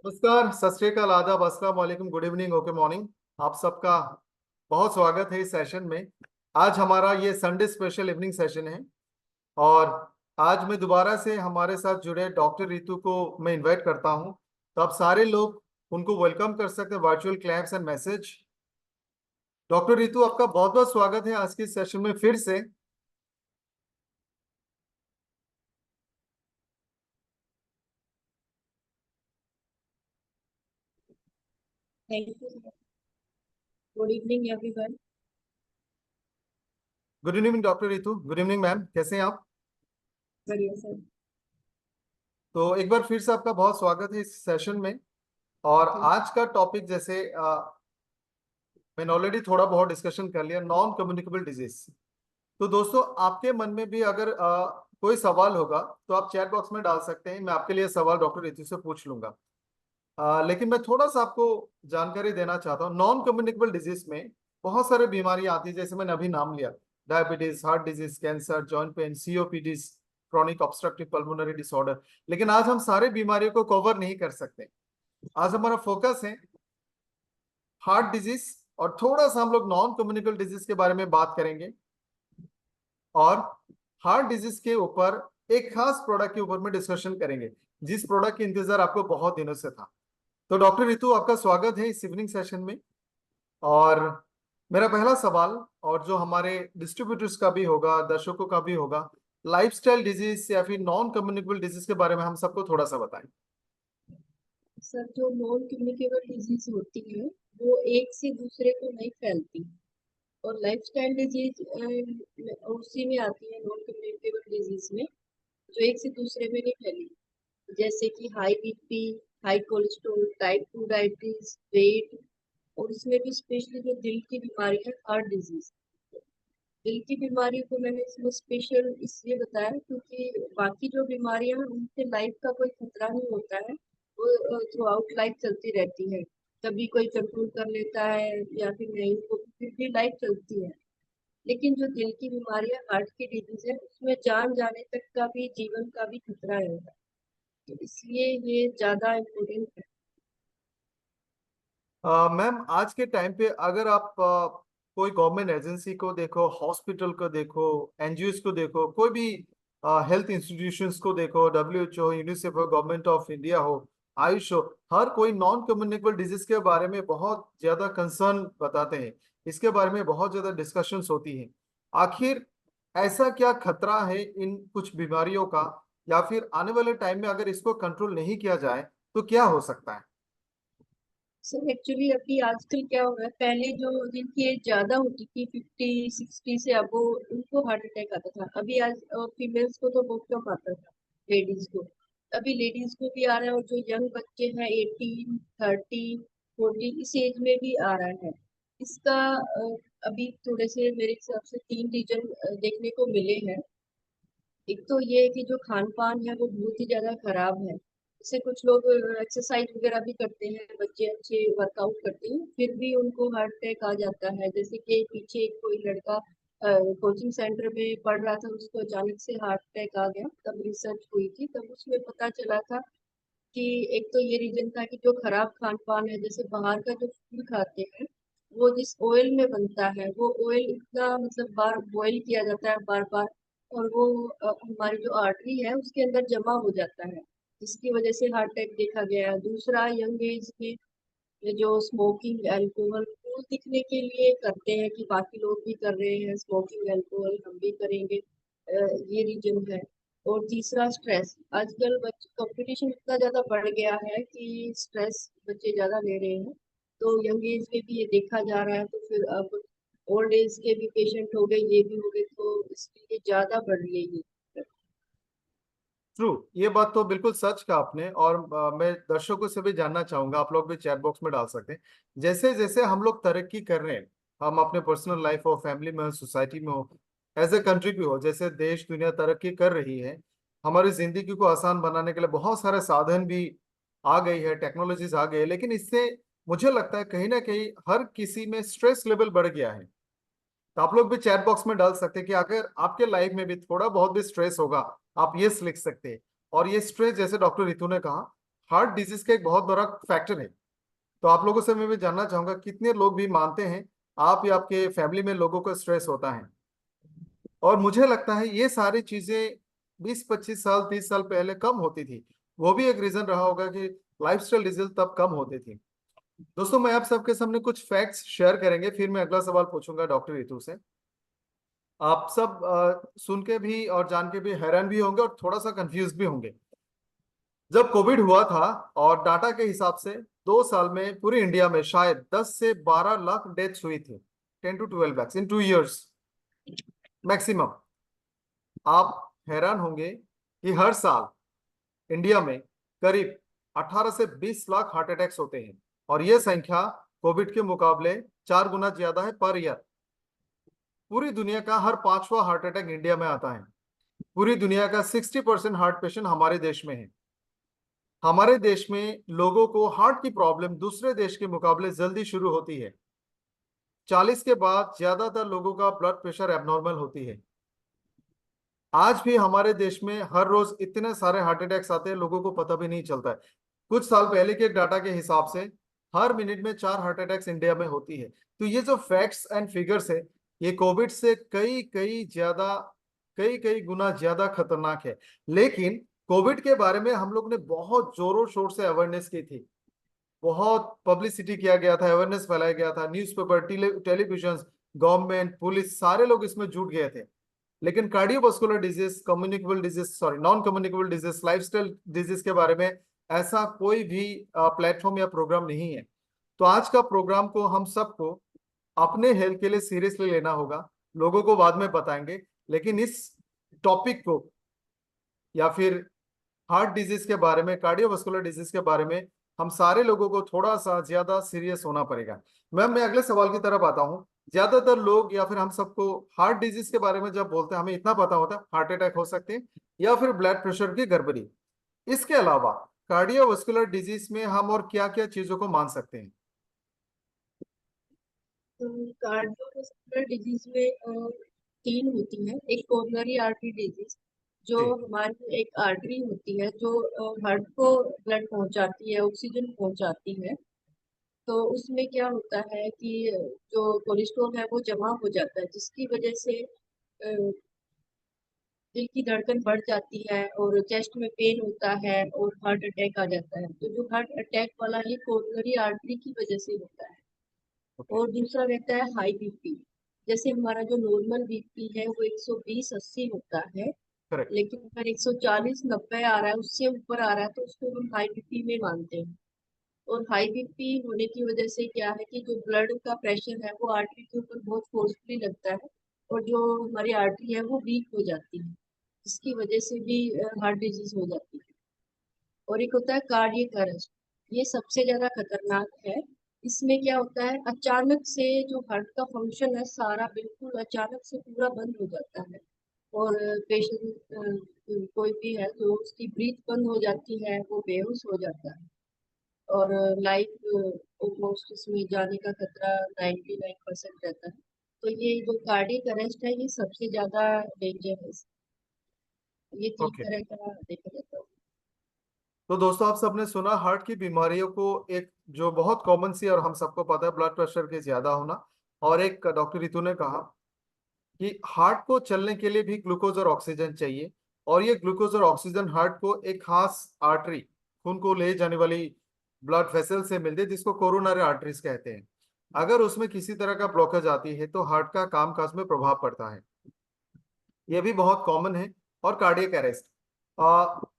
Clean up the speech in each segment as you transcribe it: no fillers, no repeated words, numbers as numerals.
नमस्कार, सत श्री अकाल, आदाब, अस्सलाम वालेकुम, गुड इवनिंग, ओके मॉर्निंग। आप सबका बहुत स्वागत है इस सेशन में। आज हमारा ये संडे स्पेशल इवनिंग सेशन है। और आज मैं दोबारा से हमारे साथ जुड़े डॉक्टर रितु को मैं इनवाइट करता हूं। तो आप सारे लोग उनको वेलकम कर सकते हैं, virtual claps and message. Doctor Ritu, आपका बहुत बहुत स्वागत है आज के सेशन में फिर से। Thank you. Good evening everyone. Good evening doctor Ritu, good evening ma'am, कैसे हैं आप? बढ़िया सर। तो एक बार फिर से आपका बहुत स्वागत है इस सेशन में। और थैंक आज का टॉपिक जैसे मैंने ऑलरेडी थोड़ा बहुत डिस्कशन कर लिया, नॉन कम्युनिकेबल डिजीज। तो दोस्तों, आपके मन में भी अगर कोई सवाल होगा तो आप चैट बॉक्स में डाल सकते हैं। मैं आपके लिए सवाल डॉक्टर रितु से पूछ लूंगा। लेकिन मैं थोड़ा सा आपको जानकारी देना चाहता हूँ। नॉन कम्युनिकेबल डिजीज में बहुत सारे बीमारियां आती है, जैसे मैंने अभी नाम लिया, diabetes, heart disease, cancer, joint pain, COPDs, chronic obstructive pulmonary disorder. लेकिन आज हम सारे बीमारियों को कवर नहीं कर सकते। आज हमारा फोकस है हार्ट डिजीज, और थोड़ा सा हम लोग नॉन कम्युनिकेबल डिजीज के बारे में बात करेंगे। और हार्ट डिजीज के ऊपर एक खास प्रोडक्ट के ऊपर में डिस्कशन करेंगे, जिस प्रोडक्ट के इंतजार आपको बहुत दिनों से था। तो डॉक्टर रितु, आपका स्वागत है इस इवनिंग सेशन में। और मेरा पहला सवाल, और जो हमारे डिस्ट्रीब्यूटर्स का भी होगा, दर्शकों का भी होगा, लाइफस्टाइल डिजीज या फिर नॉन कम्युनिकेबल डिजीज के बारे में हम सबको थोड़ा सा बताएं। सर, जो नॉन कम्युनिकेबल डिजीज होती है वो एक से दूसरे को नहीं फैलती। और लाइफस्टाइल डिजीज उसी में आती है, नॉन कम्युनिकेबल डिजीज में, जो एक से दूसरे में नहीं फैली। जैसे कि high BP, high cholesterol, type 2 diabetes, weight. और इसमें भी स्पेशली जो दिल की बीमारी है, हार्ट डिजीज। दिल की बीमारी को मैंने इसमें स्पेशल इसलिए बताया क्योंकि बाकी जो बीमारियां हैं उनसे लाइफ का कोई खतरा नहीं होता है। वो थ्रू आउट लाइफ चलती रहती है। कभी कोई कंट्रोल कर लेता है या फिर नहीं, तो फिर भी लाइफ चलती है। लेकिन जो दिल की बीमारी है, हार्ट की डिजीज है, उसमें जान जाने तक का भी, जीवन का भी खतरा रहता है। तो इसलिए ये ज्यादा इम्पोर्टेंट है। मैम, आज के टाइम पे अगर आप कोई गवर्नमेंट एजेंसी को देखो, हॉस्पिटल को देखो, एनजीओ को देखो, कोई भी हेल्थ इंस्टीट्यूशंस को देखो, डब्ल्यूएचओ हो, यूनिसेफ हो, गवर्नमेंट ऑफ इंडिया हो, आयुष हो, हर कोई नॉन कम्युनिकेबल डिजीज के बारे में बहुत ज्यादा कंसर्न बताते हैं। इसके बारे में बहुत ज्यादा डिस्कशंस होती हैं। आखिर ऐसा क्या खतरा है इन कुछ बीमारियों का, या फिर आने वाले टाइम में अगर इसको कंट्रोल नहीं किया जाए तो क्या हो सकता है? सर, एक्चुअली अभी आजकल क्या हो रहा है, पहले जो जिनकी एज ज्यादा होती थी, 50 60 से अब, वो उनको हार्ट अटैक आता था। अभी आज फीमेल्स को तो बहुत कम आता था, लेडीज को। अभी लेडीज को भी आ रहा है, और जो यंग बच्चे हैं, 18 30 40, इस एज में भी आ रहा है। इसका अभी थोड़े से मेरे हिसाब से 3 रीजन देखने को मिले हैं। एक तो ये है कि जो खान पान है वो बहुत ही ज्यादा खराब है। जैसे कुछ लोग एक्सरसाइज वगैरह भी करते हैं, बच्चे अच्छे वर्कआउट करते हैं, फिर भी उनको हार्ट अटैक आ जाता है। जैसे कि पीछे कोई लड़का कोचिंग सेंटर में पढ़ रहा था, उसको अचानक से हार्ट अटैक आ गया। तब रिसर्च हुई थी, तब उसमें पता चला था कि एक तो ये रीजन था कि जो खराब खान पान है, जैसे बाहर का जो फूड खाते हैं, वो जिस ऑयल में बनता है, वो ऑयल इतना मतलब बार बॉईल किया जाता है बार बार। और वो हमारी जो आर्टरी है उसके अंदर जमा हो जाता है, जिसकी वजह से हार्ट अटैक देखा गया है। दूसरा, यंग एज में ये जो स्मोकिंग, अल्कोहल, कूल दिखने के लिए करते हैं कि बाकी लोग भी कर रहे हैं स्मोकिंग अल्कोहल, हम भी करेंगे, ये रीजन है। और तीसरा, स्ट्रेस। आजकल बच्चे कंपटीशन इतना ज्यादा बढ़ गया है कि स्ट्रेस बच्चे ज्यादा ले रहे हैं। तो यंग एज में भी ये देखा जा रहा है, तो फिर अब ओल्ड एज के भी पेशेंट हो गए, ये भी हो गए, तो इसलिए ज्यादा बढ़ रही है ये। ट्रू, ये बात तो बिल्कुल सच कहा आपने। और मैं दर्शकों से भी जानना चाहूंगा, आप लोग भी चैट बॉक्स में डाल सकते हैं। जैसे जैसे हम लोग तरक्की कर रहे हैं, हम अपने पर्सनल लाइफ हो, फैमिली में हो, सोसाइटी में हो, एज ए कंट्री भी हो, जैसे देश दुनिया तरक्की कर रही है, हमारी जिंदगी को आसान बनाने के लिए बहुत सारे साधन भी आ गई है, टेक्नोलॉजीज आ गई है। लेकिन इससे मुझे लगता है कहीं ना कहीं हर किसी में स्ट्रेस लेवल बढ़ गया है। तो आप लोग भी चैट बॉक्स में डाल सकते हैं कि अगर आपके लाइफ में भी थोड़ा बहुत भी स्ट्रेस होगा, आप ये लिख सकते हैं। और ये स्ट्रेस, जैसे डॉक्टर रितु ने कहा, हार्ट डिजीज का एक बहुत बड़ा फैक्टर है। तो आप लोगों से मैं भी जानना चाहूंगा, कितने लोग भी मानते हैं आप या आपके फैमिली में लोगों को स्ट्रेस होता है? और मुझे लगता है ये सारी चीजें 20-25 साल 30 साल पहले कम होती थी। वो भी एक रीजन रहा होगा कि लाइफस्टाइल डिजीज तब कम होती थी। दोस्तों, मैं आप सबके सामने कुछ फैक्ट्स शेयर करेंगे, फिर मैं अगला सवाल पूछूंगा डॉक्टर रितु से। आप सब सुन के भी और जान के भी हैरान भी होंगे और थोड़ा सा कंफ्यूज भी होंगे। जब कोविड हुआ था, और डाटा के हिसाब से 2 साल में पूरी इंडिया में शायद 10 से 12 लाख डेथ्स हुई थी। 10 to 12 lakhs in 2 years maximum. आप हैरान होंगे कि हर साल इंडिया में करीब 18 से 20 लाख हार्ट अटैक्स होते हैं, और यह संख्या कोविड के मुकाबले 4 गुना ज्यादा है पर ईयर। पूरी दुनिया का हर पांचवा हार्ट अटैक इंडिया में आता है। पूरी दुनिया का 60% हार्ट पेशेंट हमारे देश में है। हमारे देश में लोगों को हार्ट की प्रॉब्लम दूसरे देश के मुकाबले जल्दी शुरू होती है। 40 के बाद ज्यादातर लोगों का ब्लड प्रेशर एबनॉर्मल होती है। आज भी हमारे देश में हर रोज इतने सारे हार्ट अटैक्स आते हैं, लोगों को पता भी नहीं चलता है। कुछ साल पहले के डाटा के हिसाब से हर मिनट में 4 हार्ट अटैक्स इंडिया में होती है। तो ये जो फैक्ट्स एंड फिगर्स है, ये कोविड से कई कई गुना ज्यादा खतरनाक है। लेकिन कोविड के बारे में हम लोग ने बहुत जोरों शोर से अवेयरनेस की थी। बहुत पब्लिसिटी किया गया था, अवेयरनेस फैलाया गया था, न्यूज़पेपर, टेलीविजन, गवर्नमेंट, पुलिस, सारे लोग इसमें जुट गए थे। लेकिन cardiovascular disease, communicable disease, sorry non communicable disease, lifestyle disease के बारे में ऐसा कोई भी प्लेटफॉर्म या प्रोग्राम नहीं है। तो आज का प्रोग्राम को हम सबको अपने हेल्थ के लिए सीरियसली लेना होगा। लोगों को बाद में बताएंगे, लेकिन इस टॉपिक को या फिर हार्ट डिजीज के बारे में, कार्डियोवास्कुलर डिजीज के बारे में हम सारे लोगों को थोड़ा सा ज्यादा सीरियस होना पड़ेगा। मैम, मैं अगले सवाल की तरफ आता हूँ। ज्यादातर लोग या फिर हम सबको हार्ट डिजीज के बारे में जब बोलते हैं, हमें इतना पता होता है हार्ट अटैक हो सकते हैं या फिर ब्लड प्रेशर की गड़बड़ी। इसके अलावा कार्डियोवास्कुलर डिजीज में हम और क्या क्या चीजों को मान सकते हैं? कार्डियोवास्कुलर डिजीज में तीन होती है। एक कोरोनरी आर्टरी डिजीज, जो जी। हमारी एक आर्टरी होती है जो हार्ट को ब्लड पहुंचाती है, ऑक्सीजन पहुंचाती है। तो उसमें क्या होता है कि जो कोलेस्ट्रॉल है वो जमा हो जाता है, जिसकी वजह से दिल की धड़कन बढ़ जाती है और चेस्ट में पेन होता है और हार्ट अटैक आ जाता है। तो जो हार्ट अटैक वाला है कोरोनरी आर्टरी की वजह से होता है। ओके। और दूसरा रहता है हाई बीपी। जैसे हमारा जो नॉर्मल बीपी है वो 120-80 होता है, करेक्ट। लेकिन अगर 140-90 आ रहा है, उससे ऊपर आ रहा है, तो उसको हम हाई बीपी में मानते हैं। और हाई बीपी होने की वजह से क्या है कि जो ब्लड का प्रेशर है वो आर्टरी के ऊपर बहुत फोर्सफुली लगता है, और जो हमारी आर्टरी है वो वीक हो जाती है, जिसकी वजह से भी हार्ट डिजीज हो जाती है। और एक होता है कार्डियक अरेस्ट। ये सबसे ज्यादा खतरनाक है। इसमें क्या होता है, अचानक से जो हार्ट का फंक्शन है सारा बिल्कुल अचानक से पूरा बंद हो जाता है। और पेशेंट कोई भी है तो उसकी ब्रीथ बंद हो जाती है, वो बेहोश हो जाता है। और लाइफ ऑलमोस्ट इसमें जाने का खतरा 99% रहता है। तो ये जो कार्डियक अरेस्ट है ये सबसे ज्यादा डेंजर है। ये तीन ओके। तरह का देखा जाता है। तो दोस्तों, आप सबने सुना हार्ट की बीमारियों को, एक जो बहुत कॉमन सी और हम सबको पता है ब्लड प्रेशर के ज्यादा होना, और एक डॉक्टर रितु ने कहा कि हार्ट को चलने के लिए भी ग्लूकोज और ऑक्सीजन चाहिए। और ये ग्लूकोज और ऑक्सीजन हार्ट को एक खास आर्टरी, खून को ले जाने वाली ब्लड वेसल से मिलती है, जिसको कोरोनरी आर्टरीज कहते हैं। अगर उसमें किसी तरह का ब्लॉकेज आती है तो हार्ट का कामकाज में प्रभाव पड़ता है। ये भी बहुत कॉमन है। और कार्डियक अरेस्ट।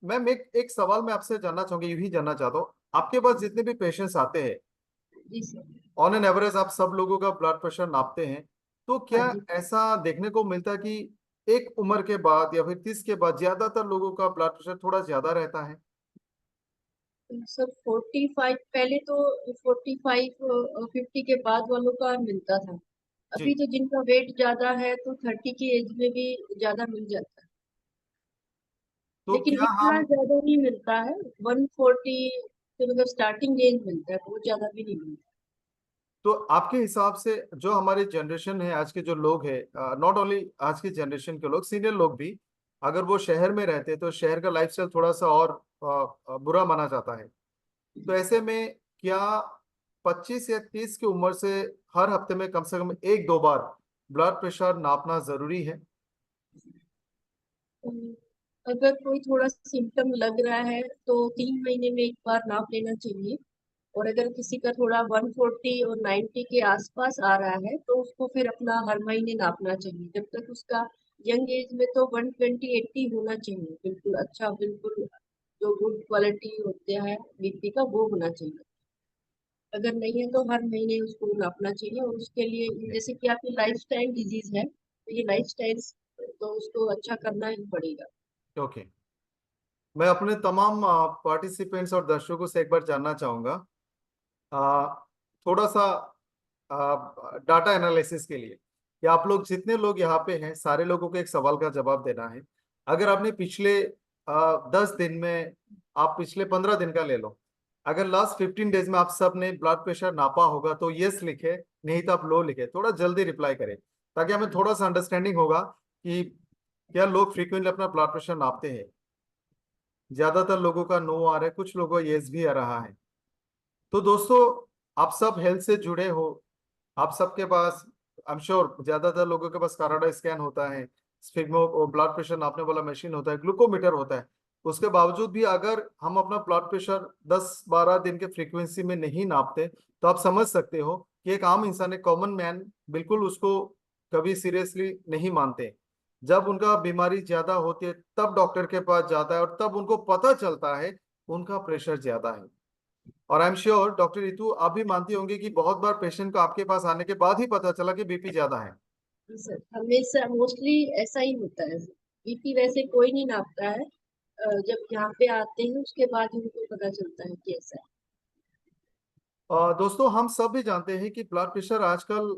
मैम, एक सवाल मैं आपसे जानना चाहूंगी, ये भी जानना चाहता हूँ, आपके पास जितने भी पेशेंट्स आते हैं, जी सर। ऑन एन एवरेज आप सब लोगों का ब्लड प्रेशर नापते हैं, तो हाँ क्या जी। ऐसा देखने को मिलता है कि एक उम्र के बाद या फिर 30 के बाद ज्यादातर लोगों का ब्लड प्रेशर थोड़ा ज्यादा रहता है? सर 45 पहले तो 45 50 के बाद वालों का मिलता था। अभी जी। तो जिनका वेट ज्यादा है तो 30 की एज में भी ज्यादा मिल जाता है, तो लेकिन क्या इतना हम, ज्यादा नहीं मिलता है। 140 से मतलब स्टार्टिंग रेंज मिलता है, बहुत ज्यादा भी नहीं मिलता। तो आपके हिसाब से जो हमारी जनरेशन है, आज के जो लोग हैं, नॉट ओनली आज की जनरेशन के लोग, सीनियर लोग भी, अगर वो शहर में रहते हैं तो शहर का लाइफस्टाइल थोड़ा सा और बुरा माना जाता है। तो ऐसे में क्या 25 या 30 की उम्र से हर हफ्ते में कम से कम एक दो बार ब्लड प्रेशर नापना जरूरी है? अम, अगर कोई थोड़ा सिम्टम लग रहा है तो 3 महीने में एक बार नाप लेना चाहिए। और अगर किसी का थोड़ा 140 और 90 के आसपास आ रहा है तो उसको फिर अपना हर महीने नापना चाहिए। जब तक उसका यंग एज में तो 120-80 होना चाहिए, बिल्कुल अच्छा, बिल्कुल जो गुड क्वालिटी होता है बीपी का वो होना चाहिए। अगर नहीं है तो हर महीने उसको नापना चाहिए। और उसके लिए जैसे कि आपकी लाइफस्टाइल डिजीज है तो ये लाइफस्टाइल तो उसको अच्छा करना ही पड़ेगा। ओके। मैं अपने तमाम पार्टिसिपेंट्स और दर्शकों से एक बार जानना चाहूंगा, आ, थोड़ा सा डाटा एनालिसिस के लिए कि आप लोग जितने लोग यहाँ पे हैं सारे लोगों को एक सवाल का जवाब देना है। अगर आपने पिछले 10 दिन में, आप पिछले 15 दिन का ले लो, अगर लास्ट 15 डेज में आप सब ने ब्लड प्रेशर नापा होगा तो यस लिखे, नहीं तो आप लो लिखे, थोड़ा जल्दी रिप्लाई करें ताकि हमें थोड़ा सा अंडरस्टैंडिंग होगा कि क्या लोग फ्रीक्वेंटली अपना ब्लड प्रेशर नापते हैं। ज्यादातर लोगों का नो आ रहा है, कुछ लोगों का यस भी आ रहा है। तो दोस्तों, आप सब हेल्थ से जुड़े हो, आप सबके पास, आई एम श्योर ज्यादातर लोगों के पास कार्डियो स्कैन होता है, स्फिग्मो और ब्लड प्रेशर नापने वाला मशीन होता है, ग्लूकोमीटर होता है। उसके बावजूद भी अगर हम अपना ब्लड प्रेशर 10-12 दिन के फ्रीक्वेंसी में नहीं नापते तो आप समझ सकते हो कि एक आम इंसान, एक कॉमन मैन, बिल्कुल उसको कभी सीरियसली नहीं मानते। जब उनका बीमारी ज्यादा होती है तब डॉक्टर के पास जाता है और तब उनको पता चलता है उनका प्रेशर ज्यादा है। और I am sure doctor Ritu आप भी मानती होंगी कि बहुत बार पेशेंट को आपके पास आने के बाद ही पता चला कि बीपी ज्यादा है। सर हमेशा मोस्टली ऐसा ही होता है। बीपी वैसे कोई नहीं नापता है, जब यहाँ पे आते हैं उसके बाद ही उनको पता चलता है कि ऐसा है। दोस्तों, हम सब भी जानते हैं कि ब्लड प्रेशर आजकल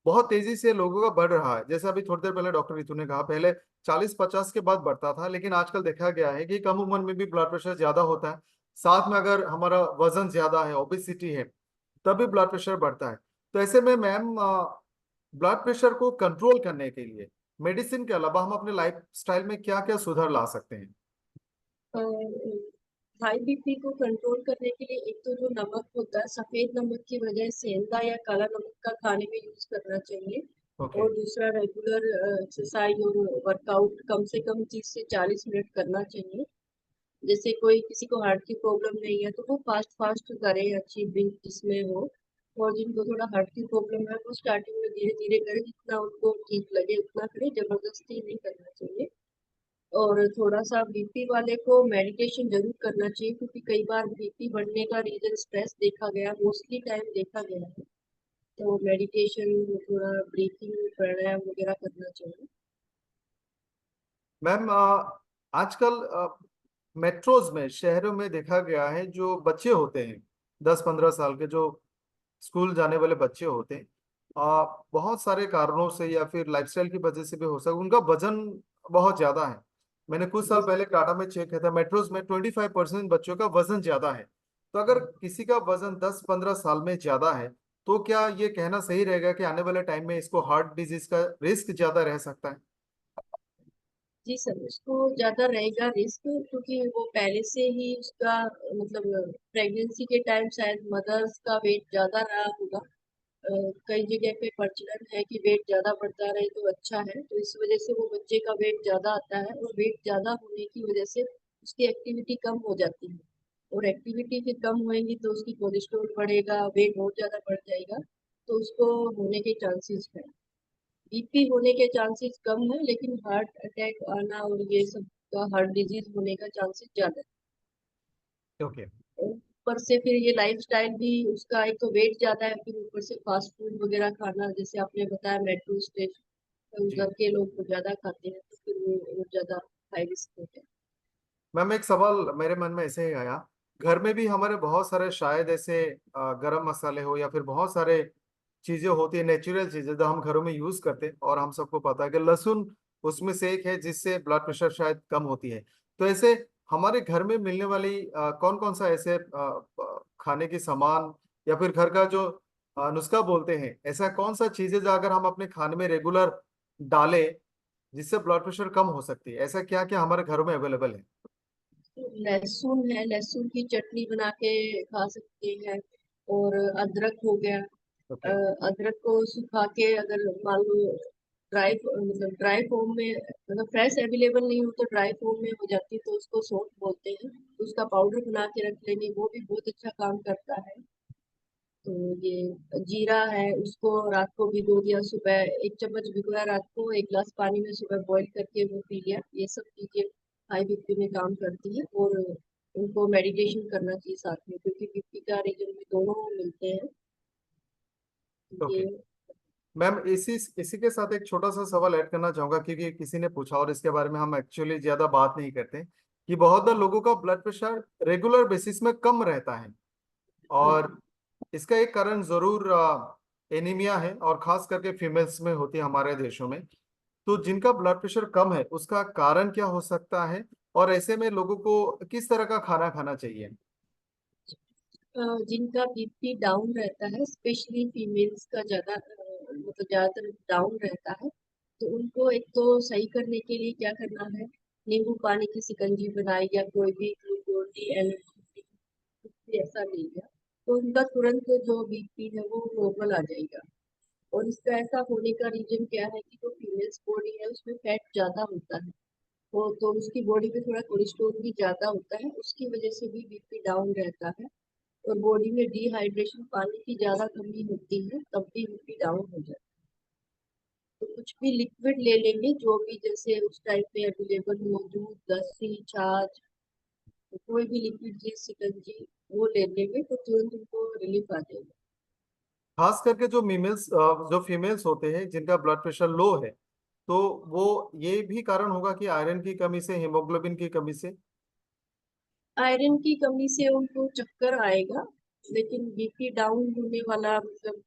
बहुत तेजी से लोगों का बढ़ रहा है। जैसे अभी थोड़ी देर पहले डॉक्टर रितु ने कहा, पहले 40-50 के बाद बढ़ता था, लेकिन आजकल देखा गया है कि कम उम्र में भी ब्लड प्रेशर ज्यादा होता है। साथ में अगर हमारा वजन ज्यादा है, ओबेसिटी है, तब भी ब्लड प्रेशर बढ़ता है। तो ऐसे में मैम, ब्लड प्रेशर को कंट्रोल करने के लिए मेडिसिन के अलावा हम अपने लाइफ स्टाइल में क्या क्या सुधार ला सकते हैं? हाई बीपी को कंट्रोल करने के लिए एक तो जो नमक होता है सफेद नमक की बजाय सेंधा या काला नमक का खाने में यूज करना चाहिए। ओके। और दूसरा रेगुलर एक्सरसाइज और वर्कआउट कम से कम 30 से 40 मिनट करना चाहिए। जैसे कोई किसी को हार्ट की प्रॉब्लम नहीं है तो वो फास्ट फास्ट करे, अच्छी ब्रीथ जिसमें हो। और जिनको थोड़ा हार्ट की प्रॉब्लम है वो स्टार्टिंग में धीरे धीरे करे, जितना उनको ठीक लगे उतना करे, जबरदस्ती नहीं करना चाहिए। और थोड़ा सा बीपी वाले को मेडिटेशन जरूर करना चाहिए, क्योंकि कई बार बीपी बढ़ने का रीजन स्ट्रेस देखा गया, मोस्टली टाइम देखा गया है। तो मेडिटेशन, थोड़ा ब्रीथिंग प्राणायाम वगैरह करना चाहिए। मैम, आजकल मेट्रोज में, शहरों में देखा गया है जो बच्चे होते हैं 10-15 साल के, जो स्कूल जाने वाले बच्चे होते हैं, बहुत सारे कारणों से या फिर लाइफस्टाइल की वजह से भी हो सकता है उनका वजन बहुत ज्यादा है। मैंने कुछ साल पहले टाटा में चेक किया था, मेट्रोज में 25% बच्चों का वजन ज्यादा है। तो अगर किसी का वजन 10-15 साल में ज्यादा है तो क्या ये कहना सही रहेगा कि आने वाले टाइम में इसको हार्ट डिजीज का रिस्क ज्यादा रह सकता है? जी सर, उसको ज्यादा रहेगा रिस्क, क्योंकि वो पहले से ही उसका मतलब प्रेगनेंसी के टाइम शायद मदर्स का वेट ज्यादा रहा होगा। कई जगह पे प्रचलन है कि वेट ज्यादा बढ़ता रहे तो अच्छा है, तो इस वजह से वो बच्चे का वेट ज्यादा आता है। और वेट ज्यादा होने की वजह से उसकी एक्टिविटी कम हो जाती है। और एक्टिविटी फिर कम होएगी तो उसकी कोलेस्ट्रॉल बढ़ेगा, वेट बहुत ज्यादा बढ़ जाएगा, तो उसको होने के चांसेस है। बीपी होने के चांसेस कम है, लेकिन हार्ट अटैक आना और ये सब का, हार्ट डिजीज होने का चांसेस ज्यादा ओके। है। और ऊपर से फिर ये लाइफस्टाइल भी उसका, एक तो वेट ज्यादा है, फिर ऊपर से फास्ट फूड वगैरह खाना, जैसे आपने बताया मेट्रो स्टेशन जी उधर के लोग तो ज्यादा खाते हैं, तो फिर वो ज्यादा हाई रिस्क होते हैं। मैम, एक सवाल मेरे मन में ऐसे ही आया। घर में भी हमारे बहुत सारे शायद ऐसे गरम मसाले हो या फिर बहुत सारे चीजें होती है, नेचुरल चीजें जो हम घरों में यूज करते हैं, और हम सबको पता है कि लहसुन उसमें से एक है जिससे ब्लड प्रेशर शायद कम होती है। तो ऐसे हमारे घर में मिलने वाली कौन कौन सा ऐसे खाने की सामान या फिर घर का जो नुस्खा बोलते हैं, ऐसा कौन सा चीजें जो अगर हम अपने खाने में रेगुलर डालें जिससे ब्लड प्रेशर कम हो सकती है, ऐसा क्या क्या हमारे घरों में अवेलेबल है? लहसुन है, लहसुन की चटनी बना के खा सकते हैं। और अदरक हो गया। ओके। अदरक को सुखा के अगर मान लो ड्राई मतलब ड्राई फॉर्म में, मतलब फ्रेश अवेलेबल नहीं हो तो ड्राई फॉर्म में हो जाती है तो उसको सौंफ बोलते हैं। उसका पाउडर बना के रख लेंगे, वो भी बहुत अच्छा काम करता है। तो ये जीरा है, उसको रात को भिगो दिया, सुबह 1 चम्मच भिगोया रात को, 1 गिलास पानी में सुबह बॉईल करके वो पी लिया। ये सब चीजें हाई बीपी में काम करती है। और उनको मेडिटेशन करना चाहिए साथ में, क्योंकि बीपी का रीजन में दोनों मिलते हैं। ओके ये मैम, इसी के साथ एक छोटा सा सवाल ऐड करना चाहूंगा, क्योंकि किसी ने पूछा और इसके बारे में हम एक्चुअली ज्यादा बात नहीं करते, कि बहुत बार लोगों का ब्लड प्रेशर रेगुलर बेसिस में कम रहता है। हाँ। और इसका एक कारण जरूर एनीमिया है, और खास करके फीमेल्स में होती है हमारे देशों में। तो जिनका ब्लड प्रेशर कम है उसका कारण क्या हो सकता है, और ऐसे में लोगों को किस तरह का खाना खाना चाहिए? जिनका बीपी डाउन रहता है, स्पेशली फीमेल्स का ज्यादा मतलब ज्यादातर डाउन रहता है, तो उनको एक तो सही करने के लिए क्या करना है, नींबू पानी की शिकंजी बनाई या कोई भी ग्लूकोन डी एनर्जी ऐसा ले लिया, तो उनका तुरंत जो बीपी है वो नॉर्मल आ जाएगा। और इसका ऐसा होने का रीजन क्या है कि जो फीमेल्स बॉडी है उसमें फैट ज्यादा होता है, वो तो उसकी बॉडी में थोड़ा कोलेस्ट्रॉल भी ज्यादा होता है, उसकी वजह से भी बीपी डाउन रहता है। और बॉडी में डिहाइड्रेशन, पानी की ज्यादा कमी होती है, तब भी बीपी डाउन हो जाता है। तो कुछ भी लिक्विड ले लेंगे, जो भी जैसे उस टाइम पे अवेलेबल हो, दूध, लस्सी, छाछ, तो कोई भी लिक्विड चीज, शिकंजी, वो ले लेंगे तो तुरंत उनको रिलीफ आ जाएगा। खास करके जो फीमेल्स होते हैं जिनका ब्लड प्रेशर लो है, तो वो ये भी कारण होगा कि आयरन की कमी से, हेमोग्लोबिन की कमी से। आयरन की कमी से उनको चक्कर आएगा, लेकिन बीपी डाउन होने वाला मतलब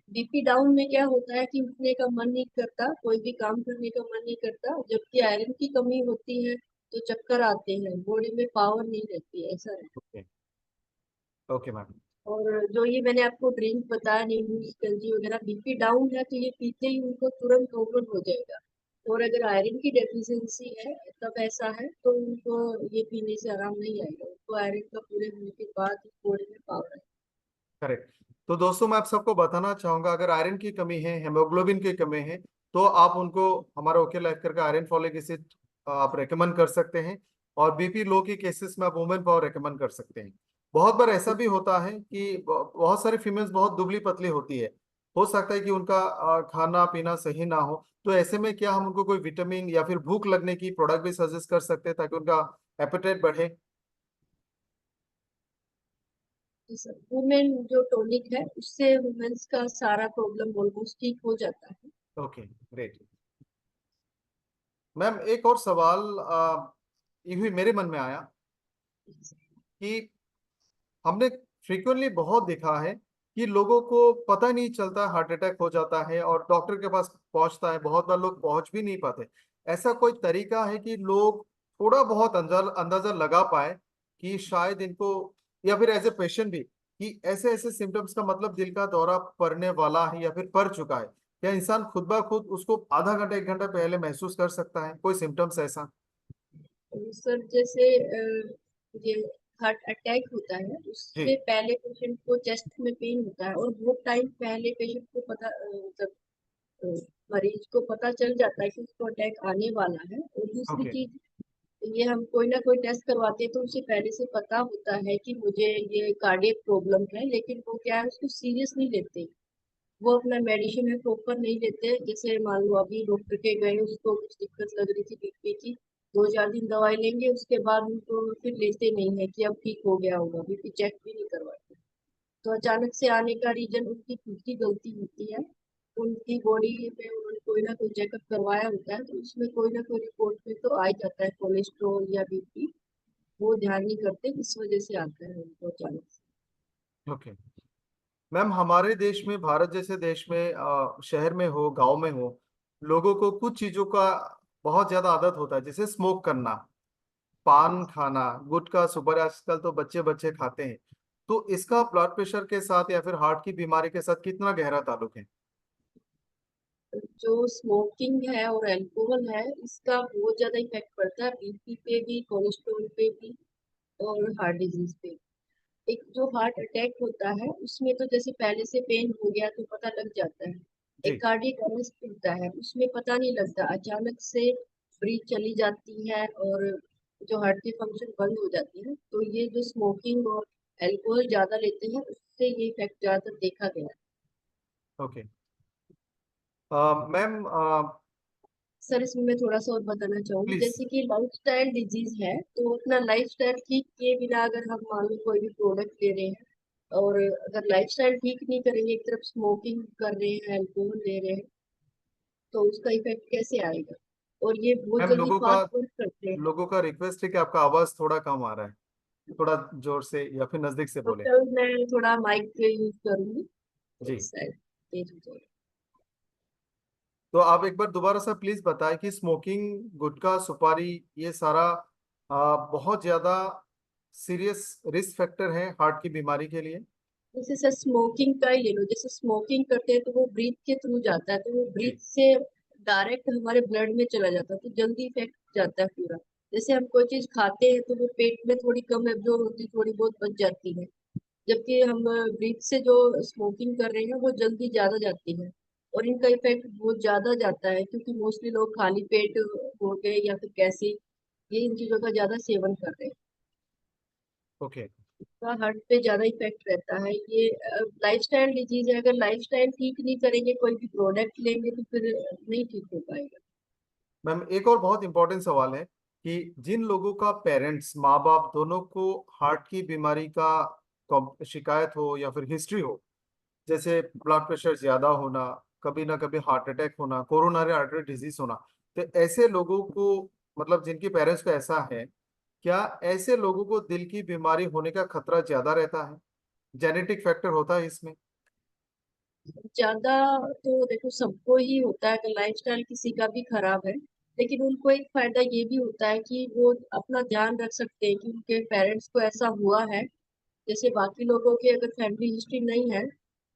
बीपी डाउन में क्या होता है कि उठने का मन नहीं करता, कोई भी काम करने का मन नहीं करता, जबकि आयरन की कमी होती है तो चक्कर आते हैं, बॉडी में पावर नहीं रहती है, ऐसा है। ओके। Okay ma'am. और जो ये मैंने आपको ड्रिंक बताया, नींबू शिकंजी वगैरह, बीपी डाउन है तो ये पीते ही उनको तुरंत नॉर्मल हो जाएगा। और अगर आयरन की डेफिशिएंसी है, तब ऐसा है तो उनको ये पीने से आराम नहीं आएगा, उनको आयरन का पूरे होने के बाद बॉडी में पावर है। करेक्ट। तो दोस्तों, मैं आप सबको बताना चाहूंगा, अगर आयरन की कमी है, हेमोग्लोबिन की कमी है, तो आप उनको हमारा ओके लाइफ करके आयरन फॉलिक एसिड आप रेकमेंड कर सकते हैं। और बीपी लो की केसेस में आप वुमेन पावर रेकमेंड कर सकते हैं। बहुत बार ऐसा भी होता है कि बहुत सारी फीमेल्स बहुत दुबली पतली होती है। हो सकता है कि उनका खाना पीना सही ना हो, तो ऐसे में क्या हम उनको कोई विटामिन या फिर भूख लगने की प्रोडक्ट भी सजेस्ट कर सकते हैं, ताकि उनका एपेटाइट बढ़े? वुमेन जो टॉनिक है उससे वुमेन्स का सारा प्रॉब्लम ऑलमोस्ट ठीक हो जाता है। Okay, great. मैम, एक और सवाल ये भी मेरे मन में आया, कि हमने फ्रीक्वेंटली बहुत देखा है कि लोगों को पता नहीं चलता, हार्ट अटैक हो जाता है और डॉक्टर के पास पहुंचता है, बहुत बार लोग पहुंच भी नहीं पाते। ऐसा कोई तरीका है कि लोग थोड़ा बहुत अंदाजा अंदाजा लगा पाए कि शायद इनको, या फिर एज ए पेशेंट भी, कि ऐसे ऐसे सिम्टम्स का मतलब दिल का दौरा पड़ने वाला है या फिर पड़ चुका है? क्या इंसान खुद ब खुद उसको आधा घंटा 1 घंटा पहले महसूस कर सकता है कोई सिम्टम्स ऐसा? सर जैसे ये हार्ट अटैक होता है, उससे जी। पहले पेशेंट को चेस्ट में पेन होता है, और बहुत टाइम पहले पेशेंट को पता मतलब अ, मरीज को पता चल जाता है कि उसको अटैक आने वाला है। और दूसरी ओके। चीज, ये हम कोई ना कोई टेस्ट करवाते हैं तो उसे पहले से पता होता है कि मुझे ये कार्डियक प्रॉब्लम है, लेकिन वो क्या है, उसको सीरियस नहीं लेते। वो अपना मेडिसिन है प्रॉपर नहीं लेते। जैसे मान लो अभी डॉक्टर के गए, उसको कुछ दिक्कत लग रही थी बीपी की, 2 4 दिन दवाई लेंगे, उसके बाद उनको फिर लेते नहीं है कि अब ठीक हो गया होगा, बीपी चेक भी नहीं करवाते। तो अचानक से आने का रीजन उनकी खुद की गलती होती है। उनकी बॉडी में उन्होंने कोई ना कोई चेकअप करवाया होता है, तो उसमें कोई ना कोई रिपोर्ट में तो आ ही जाता है कोलेस्ट्रॉल या बीपी। वो ध्यान नहीं करते, इस वजह से आता है उनको अचानक से। ओके मैम, हमारे देश में, भारत जैसे देश में, शहर में हो, गांव में हो, लोगों को कुछ चीजों का बहुत ज्यादा आदत होता है, जैसे स्मोक करना, पान खाना, गुटखा, सुपारी, आजकल तो बच्चे बच्चे खाते हैं। तो इसका ब्लड प्रेशर के साथ या फिर हार्ट की बीमारी के साथ कितना गहरा ताल्लुक है? जो स्मोकिंग है और अल्कोहल है, इसका बहुत ज्यादा इफेक्ट पड़ता है बीपी पे भी, कोलेस्ट्रॉल पे भी, और हार्ट डिजीज पे। एक जो हार्ट अटैक होता है उसमें तो जैसे पहले से पेन हो गया तो पता लग जाता है। एक जी। कार्डियक अरेस्ट होता है उसमें पता नहीं लगता, अचानक से ब्रीथ चली जाती है और जो हार्ट की फंक्शन बंद हो जाती है। तो ये जो स्मोकिंग और अल्कोहल ज्यादा लेते हैं उससे ये इफेक्ट ज्यादातर देखा गया है। ओके। मैम सर इसमें मैं थोड़ा सा और बताना चाहूंगी, प्लीज। जैसे कि लाइफस्टाइल डिजीज है तो अपना लाइफस्टाइल ठीक किए बिना अगर हम मान लो कोई भी प्रोडक्ट ले रहे हैं, और अगर लाइफस्टाइल ठीक नहीं करेंगे, एक तरफ स्मोकिंग कर रहे हैं, अल्कोहल ले रहे हैं, तो उसका इफेक्ट कैसे आएगा। और ये बहुत मैम जल्दी फास्ट वर्क करते हैं। लोगों का रिक्वेस्ट है कि आपका आवाज थोड़ा कम आ रहा है, थोड़ा जोर से या फिर नजदीक से तो बोले। कल मैं थोड़ा माइक पे यूज करूंगी तो जी। शायद तेज हो जाएगा। तो आप एक बार दोबारा से प्लीज बताएं कि स्मोकिंग, गुटखा, सुपारी, ये सारा बहुत ज्यादा सीरियस रिस्क फैक्टर है हार्ट की बीमारी के लिए। जैसे सर स्मोकिंग का ही ले लो, जैसे स्मोकिंग करते हैं तो वो ब्रीथ के थ्रू जाता है, तो वो ब्रीथ जी। से डायरेक्ट हमारे ब्लड में चला जाता है, तो जल्दी इफेक्ट जाता है पूरा। जैसे हम कोई चीज खाते हैं तो वो पेट में थोड़ी कम एब्जॉर्ब होती है, थोड़ी बहुत बच जाती है, जबकि हम ब्रीथ से जो स्मोकिंग कर रहे हैं वो जल्दी ज्यादा जाती है। और इनका इफेक्ट बहुत ज्यादा जाता है क्योंकि मोस्टली लोग खाली पेट हो गए या फिर कैसे ये इन चीजों का ज्यादा सेवन कर रहे हैं, ओके। का हार्ट पे ज्यादा इफेक्ट रहता है। ये लाइफस्टाइल डिजीज है, अगर लाइफस्टाइल ठीक नहीं करेंगे, कोई भी प्रोडक्ट लेंगे तो फिर नहीं ठीक हो पाएगा। मैम एक और बहुत इंपॉर्टेंट सवाल है कि जिन लोगों का पेरेंट्स, माँ बाप दोनों को हार्ट की बीमारी का शिकायत हो या फिर हिस्ट्री हो, जैसे ब्लड प्रेशर ज्यादा होना, कभी ना कभी हार्ट अटैक होना, कोरोनरी आर्टरी डिजीज होना, तो ऐसे लोगों को, मतलब जिनके पेरेंट्स को ऐसा है, क्या ऐसे लोगों को दिल की बीमारी होने का खतरा ज्यादा रहता है? जेनेटिक फैक्टर होता है इसमें? ज्यादा तो देखो सबको ही होता है अगर लाइफस्टाइल किसी का भी खराब है, लेकिन उनको एक फायदा ये भी होता है कि वो अपना ध्यान रख सकते हैं कि उनके पेरेंट्स को ऐसा हुआ है। जैसे बाकी लोगों की अगर फैमिली हिस्ट्री नहीं है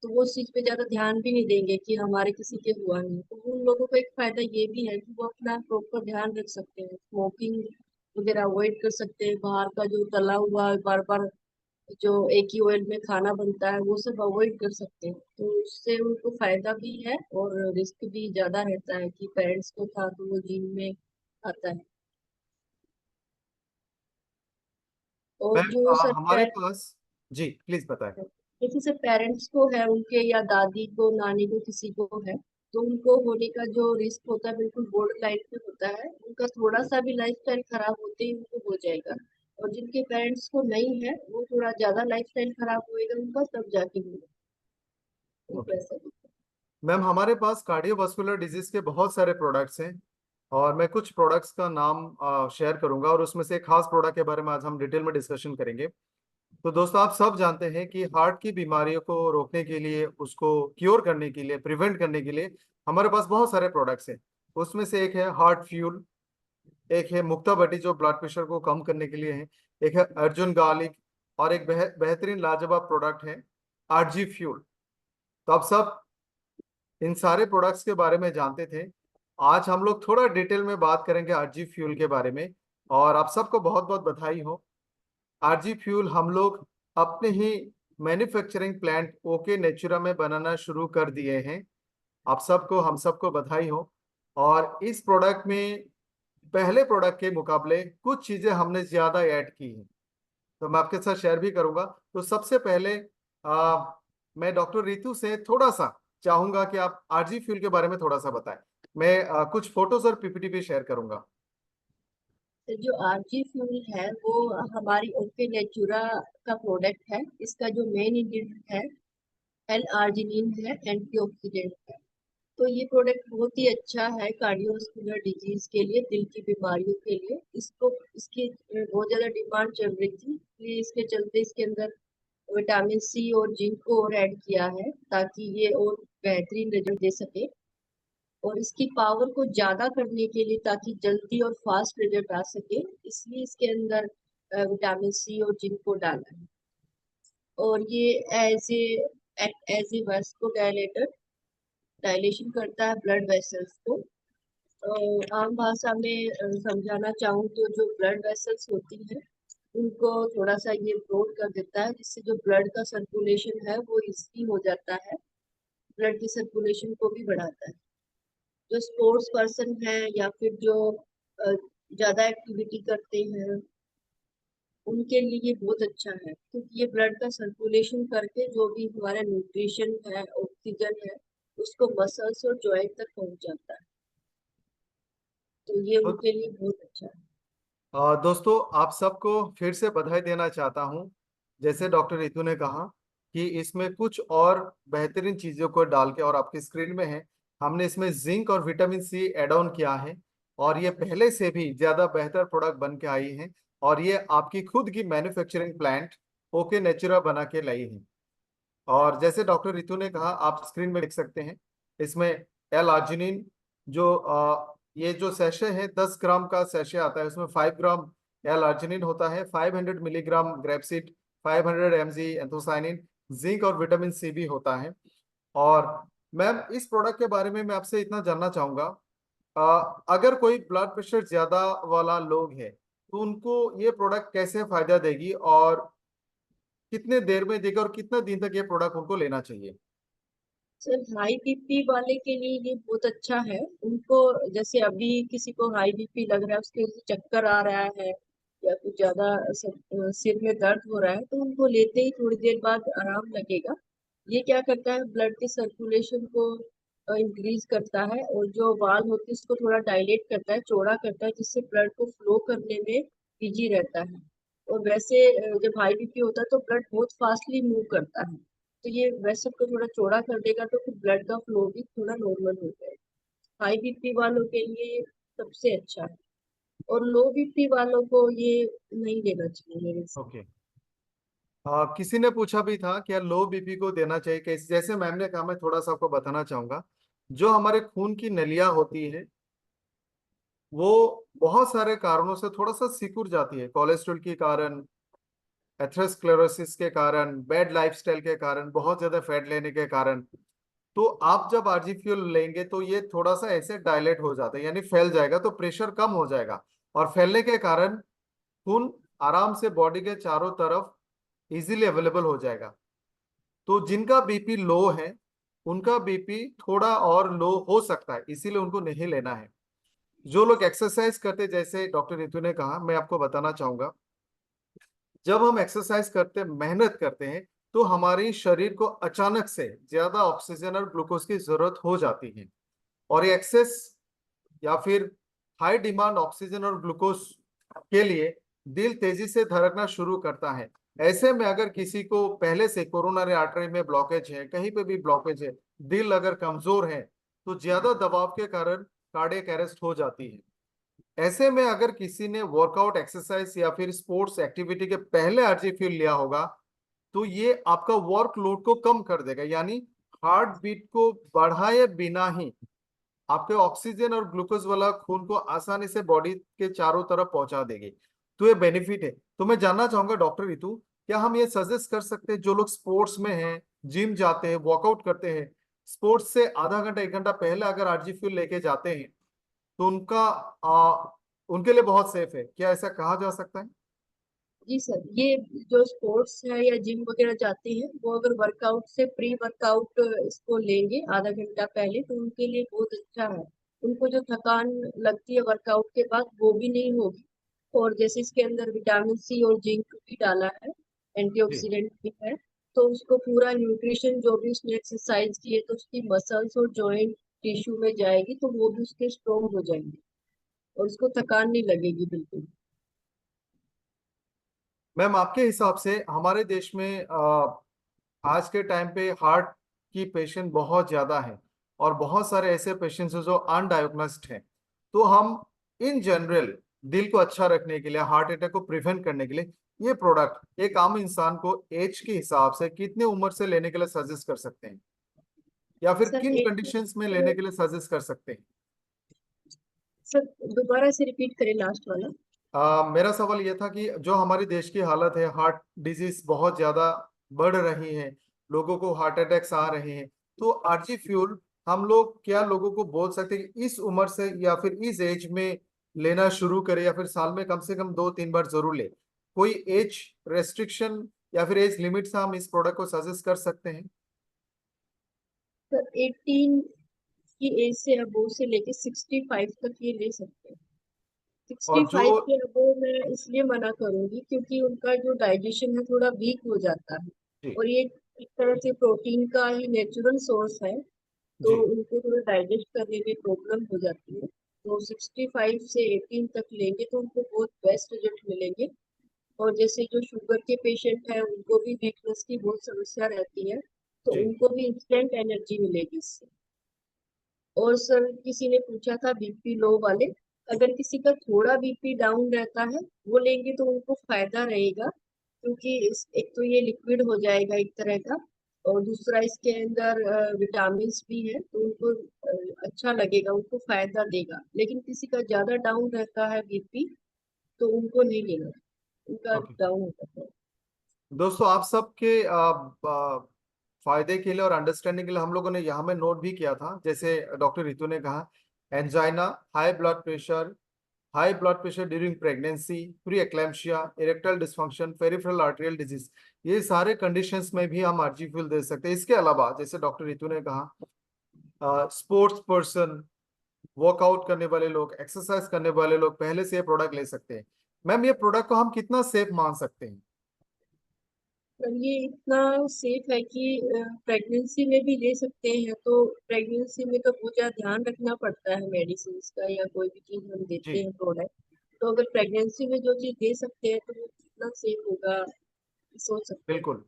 तो वो उस चीज पे ज्यादा ध्यान भी नहीं देंगे कि हमारे किसी के हुआ नहीं, तो उन लोगों को एक फायदा ये भी है कि वो अपना प्रॉपर ध्यान रख सकते हैं, स्मोकिंग वगैरह अवॉइड कर सकते हैं, बाहर का जो तला हुआ बार बार जो एक ही ऑयल में खाना बनता है वो सब अवॉइड कर सकते हैं, तो उससे उनको फायदा भी है और रिस्क भी ज्यादा रहता है कि पेरेंट्स को था तो वो जीन में आता है। और मैम जो सर हमारे पास, जी प्लीज बताएं। जैसे से पेरेंट्स को है उनके, या दादी को, नानी को, किसी को है, तो उनको होने का जो रिस्क होता है बिल्कुल बॉर्डर लाइन पे होता है, उनका थोड़ा सा भी लाइफस्टाइल खराब होते ही उनको हो जाएगा। और जिनके पेरेंट्स को नहीं है वो थोड़ा ज्यादा लाइफस्टाइल खराब होएगा उनका, तब जाके होगा उनको ओके। ऐसा भी। मैम हमारे पास कार्डियोवास्कुलर डिजीज के बहुत सारे प्रोडक्ट्स हैं, और मैं कुछ प्रोडक्ट्स का नाम शेयर करूंगा, और उसमें से एक खास प्रोडक्ट के बारे में आज हम डिटेल में डिस्कशन करेंगे। तो दोस्तों, आप सब जानते हैं कि हार्ट की बीमारियों को रोकने के लिए, उसको क्योर करने के लिए, प्रिवेंट करने के लिए हमारे पास बहुत सारे प्रोडक्ट्स हैं। उसमें से एक है हार्ट फ्यूल, एक है मुक्ता बटी जो ब्लड प्रेशर को कम करने के लिए है, एक है अर्जुन गार्लिक, और एक बेहतरीन लाजवाब प्रोडक्ट है आरजी फ्यूल। तो आप सब इन सारे प्रोडक्ट्स के बारे में जानते थे। आज हम लोग थोड़ा डिटेल में बात करेंगे आरजी फ्यूल के बारे में। और आप सबको बहुत बहुत बधाई हो। आरजी फ्यूल हम लोग अपने ही मैन्युफैक्चरिंग प्लांट ओके नेचुरा में बनाना शुरू कर दिए हैं। आप सबको, हम सबको बधाई हो। और इस प्रोडक्ट में पहले प्रोडक्ट के मुकाबले कुछ चीजें हमने ज्यादा ऐड की हैं, तो मैं आपके साथ शेयर भी करूंगा। तो सबसे पहले मैं डॉक्टर रितु से थोड़ा सा चाहूंगा कि आप आरजी फ्यूल के बारे में थोड़ा सा बताएं। मैं कुछ फोटोज और पीपीटी भी शेयर करूंगा। तो जो आरजी फ्यूल है वो हमारी ओके नेचुरा का प्रोडक्ट है। इसका जो मेन इंग्रेडिएंट है एल आर्जिनिन है, एंटीऑक्सीडेंट है। तो ये प्रोडक्ट बहुत ही अच्छा है कार्डियोवास्कुलर डिजीज के लिए, दिल की बीमारियों के लिए। इसको इसकी बहुत ज्यादा डिमांड चल रही थी, इसलिए इसके चलते इसके अंदर विटामिन सी और जिंक को और ऐड किया है ताकि ये और बेहतरीन रिजल्ट दे सके। और इसकी पावर को ज्यादा करने के लिए, ताकि जल्दी और फास्ट रिजल्ट आ सके, इसलिए इसके अंदर विटामिन सी और जिंक को डाला है। और ये as a act as a vasodilator, dilation करता है ब्लड वेसल्स को। आम भाषा में समझाना चाहूँ तो जो ब्लड वेसल्स होती हैं उनको थोड़ा सा ये ब्रॉड कर देता है, जिससे जो ब्लड का सर्कुलेशन है वो इजी हो जाता है, ब्लड की सर्कुलेशन को भी बढ़ाता है। जो स्पोर्ट्स पर्सन है या फिर जो ज्यादा एक्टिविटी करते हैं उनके लिए ये बहुत अच्छा है, क्योंकि ये ब्लड का सर्कुलेशन करके जो भी हमारा न्यूट्रिशन है, ऑक्सीजन है, उसको मसल्स और जॉइंट तक पहुंच जाता है। तो ये तो उनके लिए बहुत अच्छा है। दोस्तों आप सबको फिर से बधाई देना चाहता हूं। जैसे डॉक्टर रितु ने कहा कि इसमें कुछ और बेहतरीन चीजों को डाल के, और आपकी स्क्रीन में है, हमने इसमें जिंक और विटामिन सी एड ऑन किया है, और ये पहले से भी ज्यादा बेहतर प्रोडक्ट बन के आई है, और ये आपकी खुद की मैन्युफैक्चरिंग प्लांट ओके नेचुरा बना के लाई है। और जैसे डॉक्टर रितु ने कहा, आप स्क्रीन में देख सकते हैं, इसमें एल आर्जिनिन, जो ये जो सेशे है 10 ग्राम का सेशे आता है, उसमें 5 ग्राम एल आर्जिनिन होता है, 500 milligram grapeseed, 500 mg anthocyanin, zinc और विटामिन सी भी होता है। और मैम इस प्रोडक्ट के बारे में मैं आपसे इतना जानना चाहूंगा, अगर कोई ब्लड प्रेशर ज्यादा वाला लोग है तो उनको ये प्रोडक्ट कैसे फायदा देगी, और कितने देर में देगा, और कितने दिन तक ये प्रोडक्ट उनको लेना चाहिए? सर हाई बीपी वाले के लिए ये बहुत अच्छा है। उनको जैसे अभी किसी को हाई बीपी लग रहा है, उसके चक्कर आ रहा है या कुछ ज्यादा सिर में दर्द हो रहा है, तो उनको लेते ही थोड़ी देर बाद आराम लगेगा। ये क्या करता है, ब्लड के सर्कुलेशन को इंक्रीज करता है, और जो वाल्व होती है उसको थोड़ा डायलेट करता है, चौड़ा करता है, जिससे ब्लड को फ्लो करने में इजी रहता है। और वैसे जब हाई बीपी होता है तो ब्लड बहुत फास्टली मूव करता है, तो ये वेसल को थोड़ा चौड़ा कर देगा, तो फिर ब्लड का फ्लो भी थोड़ा नॉर्मल हो जाएगा। हाई बीपी वालों के लिए ये सबसे अच्छा है, और लो बीपी वालों को ये नहीं लेना चाहिए मेरे हिसाब ओके। किसी ने पूछा भी था कि यार लो बीपी को देना चाहिए कैसे, जैसे मैम ने कहा, मैं थोड़ा सा आपको बताना चाहूंगा। जो हमारे खून की नलियां होती है वो बहुत सारे कारणों से थोड़ा सा सिकुड़ जाती है, कोलेस्ट्रॉल के कारण, एथेरोस्क्लेरोसिस के कारण, बैड लाइफस्टाइल के कारण, बहुत ज्यादा फैट लेने के कारण। तो आप जब आरजी फ्यूल लेंगे तो ये थोड़ा सा ऐसे डायलेट हो जाता है, यानी फैल जाएगा, तो प्रेशर कम हो जाएगा, और फैलने के कारण खून आराम से बॉडी के चारों तरफ इजीली अवेलेबल हो जाएगा। तो जिनका बीपी लो है उनका बीपी थोड़ा और लो हो सकता है, इसीलिए उनको नहीं लेना है। जो लोग एक्सरसाइज करते, जैसे डॉक्टर रितु ने कहा, मैं आपको बताना चाहूंगा, जब हम एक्सरसाइज करते, मेहनत करते हैं, तो हमारी शरीर को अचानक से ज्यादा ऑक्सीजन और ग्लूकोज की जरूरत हो जाती है, और ये एक्सेस या फिर हाई डिमांड ऑक्सीजन और ग्लूकोज के लिए दिल तेजी से धड़कना शुरू करता है। ऐसे में अगर किसी को पहले से कोरोनरी आर्टरी में ब्लॉकेज है, कहीं पे भी ब्लॉकेज है, दिल अगर कमजोर है, तो ज्यादा दबाव के कारण कार्डियक अरेस्ट हो जाती है। ऐसे में अगर किसी ने वर्कआउट, एक्सरसाइज या फिर स्पोर्ट्स एक्टिविटी के पहले आरजी फ्यूल लिया होगा, तो ये आपका वर्कलोड को कम कर देगा, यानी हार्ट बीट को बढ़ाए बिना ही आपके ऑक्सीजन और ग्लूकोज वाला खून को आसानी से बॉडी के चारों तरफ पहुंचा देगी। तो ये बेनिफिट है। तो मैं जानना चाहूंगा डॉक्टर रितु, क्या हम ये सजेस्ट कर सकते हैं, जो लोग स्पोर्ट्स में हैं, जिम जाते हैं, वर्कआउट करते हैं, स्पोर्ट्स से आधा घंटा 1 घंटा पहले अगर आरजी फ्यूल लेके जाते हैं, तो उनके लिए बहुत सेफ है, क्या ऐसा कहा जा सकता है? जी सर, ये जो स्पोर्ट्स है या जिम वगैरह जाते हैं, वो अगर वर्कआउट से प्री वर्कआउट इसको लेंगे आधा घंटा पहले, तो उनके लिए बहुत अच्छा है। उनको जो थकान लगती है वर्कआउट के बाद वो भी नहीं होगी। और जैसे इसके अंदर विटामिन सी और जिंक भी डाला है, जी। एंटीऑक्सीडेंट भी है, तो उसको पूरा न्यूट्रिशन जो भी उसने एक्सरसाइज की है तो उसकी मसल्स और जॉइंट टिश्यू में जाएगी, तो वो भी उसके स्ट्रोंग हो जाएंगे, और उसको थकान नहीं लगेगी बिल्कुल। मैम आपके हिसाब से हमारे देश में आज के टाइम पे हार्ट की पेशेंट बहुत ज्यादा है, और बहुत सारे ऐसे पेशेंट्स हैं जो अनडायग्नोस्ड हैं। तो हम इन जनरल दिल को अच्छा रखने के लिए, हार्ट अटैक को प्रिवेंट करने के लिए, ये प्रोडक्ट एक आम इंसान को एज के हिसाब से कितने उम्र से लेने के लिए सजेस्ट कर सकते हैं, या फिर सर किन एक कंडीशंस में लेने के लिए सजेस्ट कर सकते हैं? सर दोबारा से रिपीट करें लास्ट वाला। मेरा सवाल यह था कि जो हमारे देश की हालत है, हार्ट डिजीज बहुत ज्यादा बढ़ रही है, लोगों को हार्ट अटैक्स आ रहे हैं, तो आरजी फ्यूल हम लोग क्या लोगों को बोल सकते हैं कि इस उम्र से या फिर इस एज में लेना शुरू करें, या फिर साल में कम से कम 2-3 बार जरूर ले? कोई एज रेस्ट्रिक्शन या फिर एज लिमिट से हम इस प्रोडक्ट को सजेस्ट कर सकते हैं? सर 18 की एज से अबोव से लेके 65 तक ये ले सकते हैं। सिक्सटी और जो फाइव के अबोव मैं इसलिए मना करूंगी क्योंकि उनका जो डाइजेशन है थोड़ा वीक हो जाता है, जी और ये एक तरह से प्रोटीन का ही नेचुरल सोर्स है, तो जी उनको थोड़ा डाइजेस्ट करने में प्रॉब्लम हो जाती है। तो 65 से 18 तक लेंगे तो उनको बहुत बेस्ट रिजल्ट मिलेंगे। और जैसे जो शुगर के पेशेंट हैं उनको भी वीकनेस की बहुत समस्या रहती है, तो जी। उनको भी इंस्टेंट एनर्जी मिलेगी इससे। और सर किसी ने पूछा था बीपी लो वाले, अगर किसी का थोड़ा बीपी डाउन रहता है वो लेंगे तो उनको फायदा रहेगा, क्योंकि एक तो ये लिक्विड हो जाएगा एक तरह का, और दूसरा इसके अंदर विटामिन भी है, तो उनको अच्छा लगेगा, उनको फायदा देगा। लेकिन किसी का ज्यादा डाउन रहता है बीपी तो उनको नहीं लेना, उनका ओके डाउन हो जाता है। दोस्तों, आप सबके फायदे के लिए और अंडरस्टैंडिंग के लिए हम लोगों ने यहाँ में नोट भी किया था, जैसे डॉक्टर रितु ने कहा, angina, high blood pressure during pregnancy, pre eclampsia, erectile dysfunction, peripheral arterial disease, ये सारे कंडीशंस में भी हम आरजी फ्यूल दे सकते हैं। इसके अलावा जैसे डॉक्टर रितु ने कहा, स्पोर्ट्स पर्सन, वर्कआउट करने वाले लोग, एक्सरसाइज करने वाले लोग पहले से ये प्रोडक्ट ले सकते हैं। मैम, ये प्रोडक्ट को हम कितना सेफ मान सकते हैं? पर ये इतना सेफ है कि प्रेगनेंसी में भी ले सकते हैं। तो प्रेगनेंसी में तो बहुत ज्यादा ध्यान रखना पड़ता है मेडिसिन का, या कोई भी चीज हम देते जी हैं प्रोडक्ट, तो अगर प्रेगनेंसी में जो चीज दे सकते हैं तो वो कितना सेफ होगा सोच सकते हैं। बिल्कुल।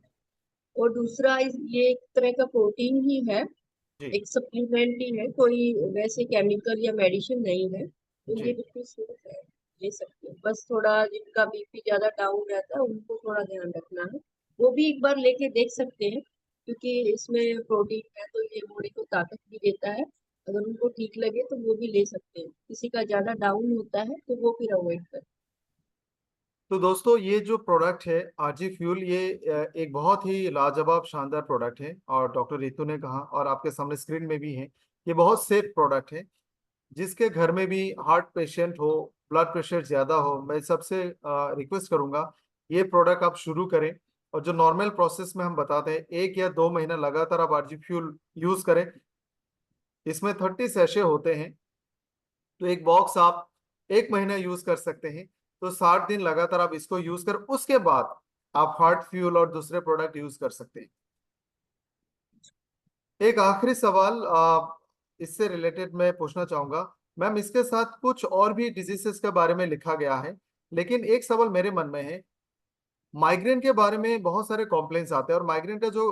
और दूसरा ये एक तरह का प्रोटीन ही है, जी एक सप्लीमेंट ही है, कोई वैसे केमिकल या मेडिसिन नहीं है, तो ये जी। बिल्कुल सेफ है, ले सकते हैं। बस थोड़ा जिनका बीपी ज्यादा डाउन रहता है उनको थोड़ा ध्यान रखना है, वो भी एक बार लेके देख सकते हैं, क्योंकि इसमें प्रोटीन है तो ये बॉडी को ताकत भी देता है। अगर उनको ठीक लगे तो वो भी ले सकते हैं, किसी का ज्यादा डाउन होता है तो वो फिर अवॉइड कर। तो दोस्तों, ये जो प्रोडक्ट है आरजी फ्यूल, ये एक बहुत ही लाजवाब शानदार प्रोडक्ट है, और डॉक्टर रितु ने कहा और आपके सामने स्क्रीन में भी है, ये बहुत सेफ प्रोडक्ट है। जिसके घर में भी हार्ट पेशेंट हो, ब्लड प्रेशर ज्यादा हो, मैं सबसे रिक्वेस्ट करूंगा ये प्रोडक्ट आप शुरू करें। और जो नॉर्मल प्रोसेस में हम बताते हैं, 1 या 2 महीना लगातार आप आरजी फ्यूल यूज करें। इसमें 30 सैशे होते हैं, तो एक बॉक्स आप 1 महीना यूज कर सकते हैं। तो 60 दिन लगातार आप इसको यूज कर, उसके बाद आप हार्ट फ्यूल और दूसरे प्रोडक्ट यूज कर सकते हैं। एक आखिरी सवाल इससे रिलेटेड मैं पूछना चाहूंगा। मैम, इसके साथ कुछ और भी डिजीजेस के बारे में लिखा गया है, लेकिन एक सवाल मेरे मन में है। माइग्रेन के बारे में बहुत सारे कॉम्प्लेन्स आते हैं, और माइग्रेन का जो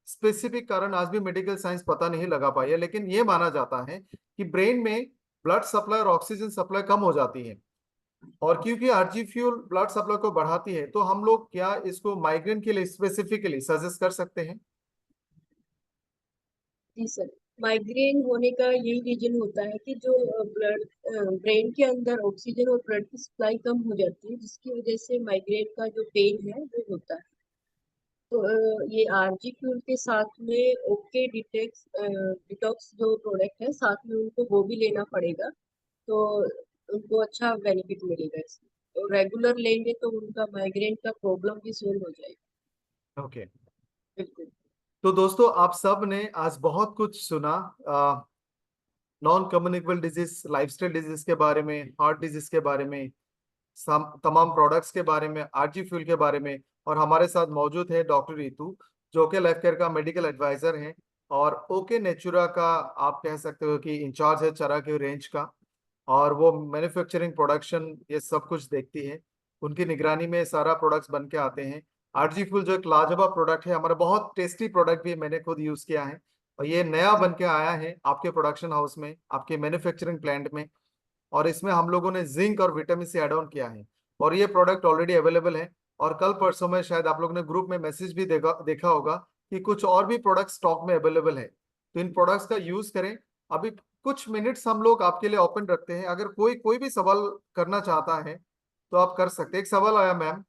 स्पेसिफिक कारण आज भी मेडिकल साइंस पता नहीं लगा पाई है, लेकिन ये माना जाता है कि ब्रेन में ब्लड सप्लाई और ऑक्सीजन सप्लाई कम हो जाती है। और क्योंकि आरजी फ्यूल ब्लड सप्लाई को बढ़ाती है, तो हम लोग क्या इसको माइग्रेन के लिए स्पेसिफिकली सजेस्ट कर सकते हैं? जी सर, माइग्रेन होने का यही रीजन होता है कि जो ब्लड ब्रेन के अंदर ऑक्सीजन और ब्लड की सप्लाई कम हो जाती है, जिसकी वजह से माइग्रेन का जो पेन है वो होता है। तो ये आरजी फ्यूल के साथ में ओके डिटेक्स डिटॉक्स जो प्रोडक्ट है साथ में उनको वो भी लेना पड़ेगा, तो उनको अच्छा बेनिफिट मिलेगा इससे। तो रेगुलर लेंगे तो उनका माइग्रेन का प्रॉब्लम भी सोल्व हो जाएगा। ओके। बिल्कुल। तो दोस्तों, आप सब ने आज बहुत कुछ सुना, non communicable disease, lifestyle disease के बारे में, हार्ट डिजीज के बारे में, तमाम प्रोडक्ट्स के बारे में, आरजी फ्यूल के बारे में। और हमारे साथ मौजूद है डॉक्टर रितु, जो कि लाइफ केयर का मेडिकल एडवाइजर है, और ओके नेचुरा का आप कह सकते हो कि इंचार्ज है चरा के रेंज का। और वो मैन्युफैक्चरिंग, प्रोडक्शन, ये सब कुछ देखती है। उनकी निगरानी में सारा प्रोडक्ट्स बन के आते हैं। आरजी फूल जो एक लाजवाब प्रोडक्ट है, हमारा बहुत टेस्टी प्रोडक्ट भी मैंने खुद यूज किया है, और ये नया जी बन के आया है आपके प्रोडक्शन हाउस में, आपके मैन्युफैक्चरिंग प्लांट में। और इसमें हम लोगों ने जिंक और विटामिन सी ऐड ऑन किया है, और ये प्रोडक्ट ऑलरेडी अवेलेबल है। और कल परसों में शायद आप लोगों ने ग्रुप में मैसेज भी देखा होगा कि कुछ और भी प्रोडक्ट स्टॉक में अवेलेबल है। तो इन प्रोडक्ट्स का यूज करें। अभी कुछ मिनट्स हम लोग आपके लिए ओपन रखते हैं, अगर कोई कोई भी सवाल करना चाहता है तो आप कर सकते हैं। एक सवाल आया मैम,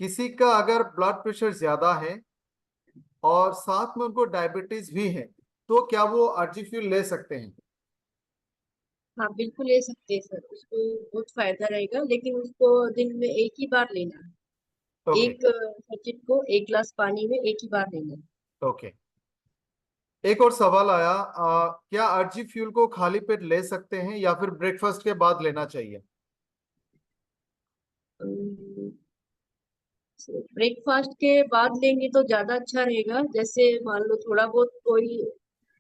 किसी का अगर ब्लड प्रेशर ज्यादा है और साथ में उनको डायबिटीज भी है, तो क्या वो आरजी फ्यूल ले सकते हैं? हाँ बिल्कुल ले सकते हैं सर, उसको बहुत फायदा रहेगा, लेकिन उसको दिन में एक ही बार लेना है। ओके। एक सचिन को एक गिलास पानी में एक ही बार लेना है। ओके। एक और सवाल आया, क्या आरजी फ्यूल को खाली पेट ले सकते हैं या फिर ब्रेकफास्ट के बाद लेना चाहिए? ब्रेकफास्ट के बाद लेंगे तो ज्यादा अच्छा रहेगा। जैसे मान लो थोड़ा बहुत कोई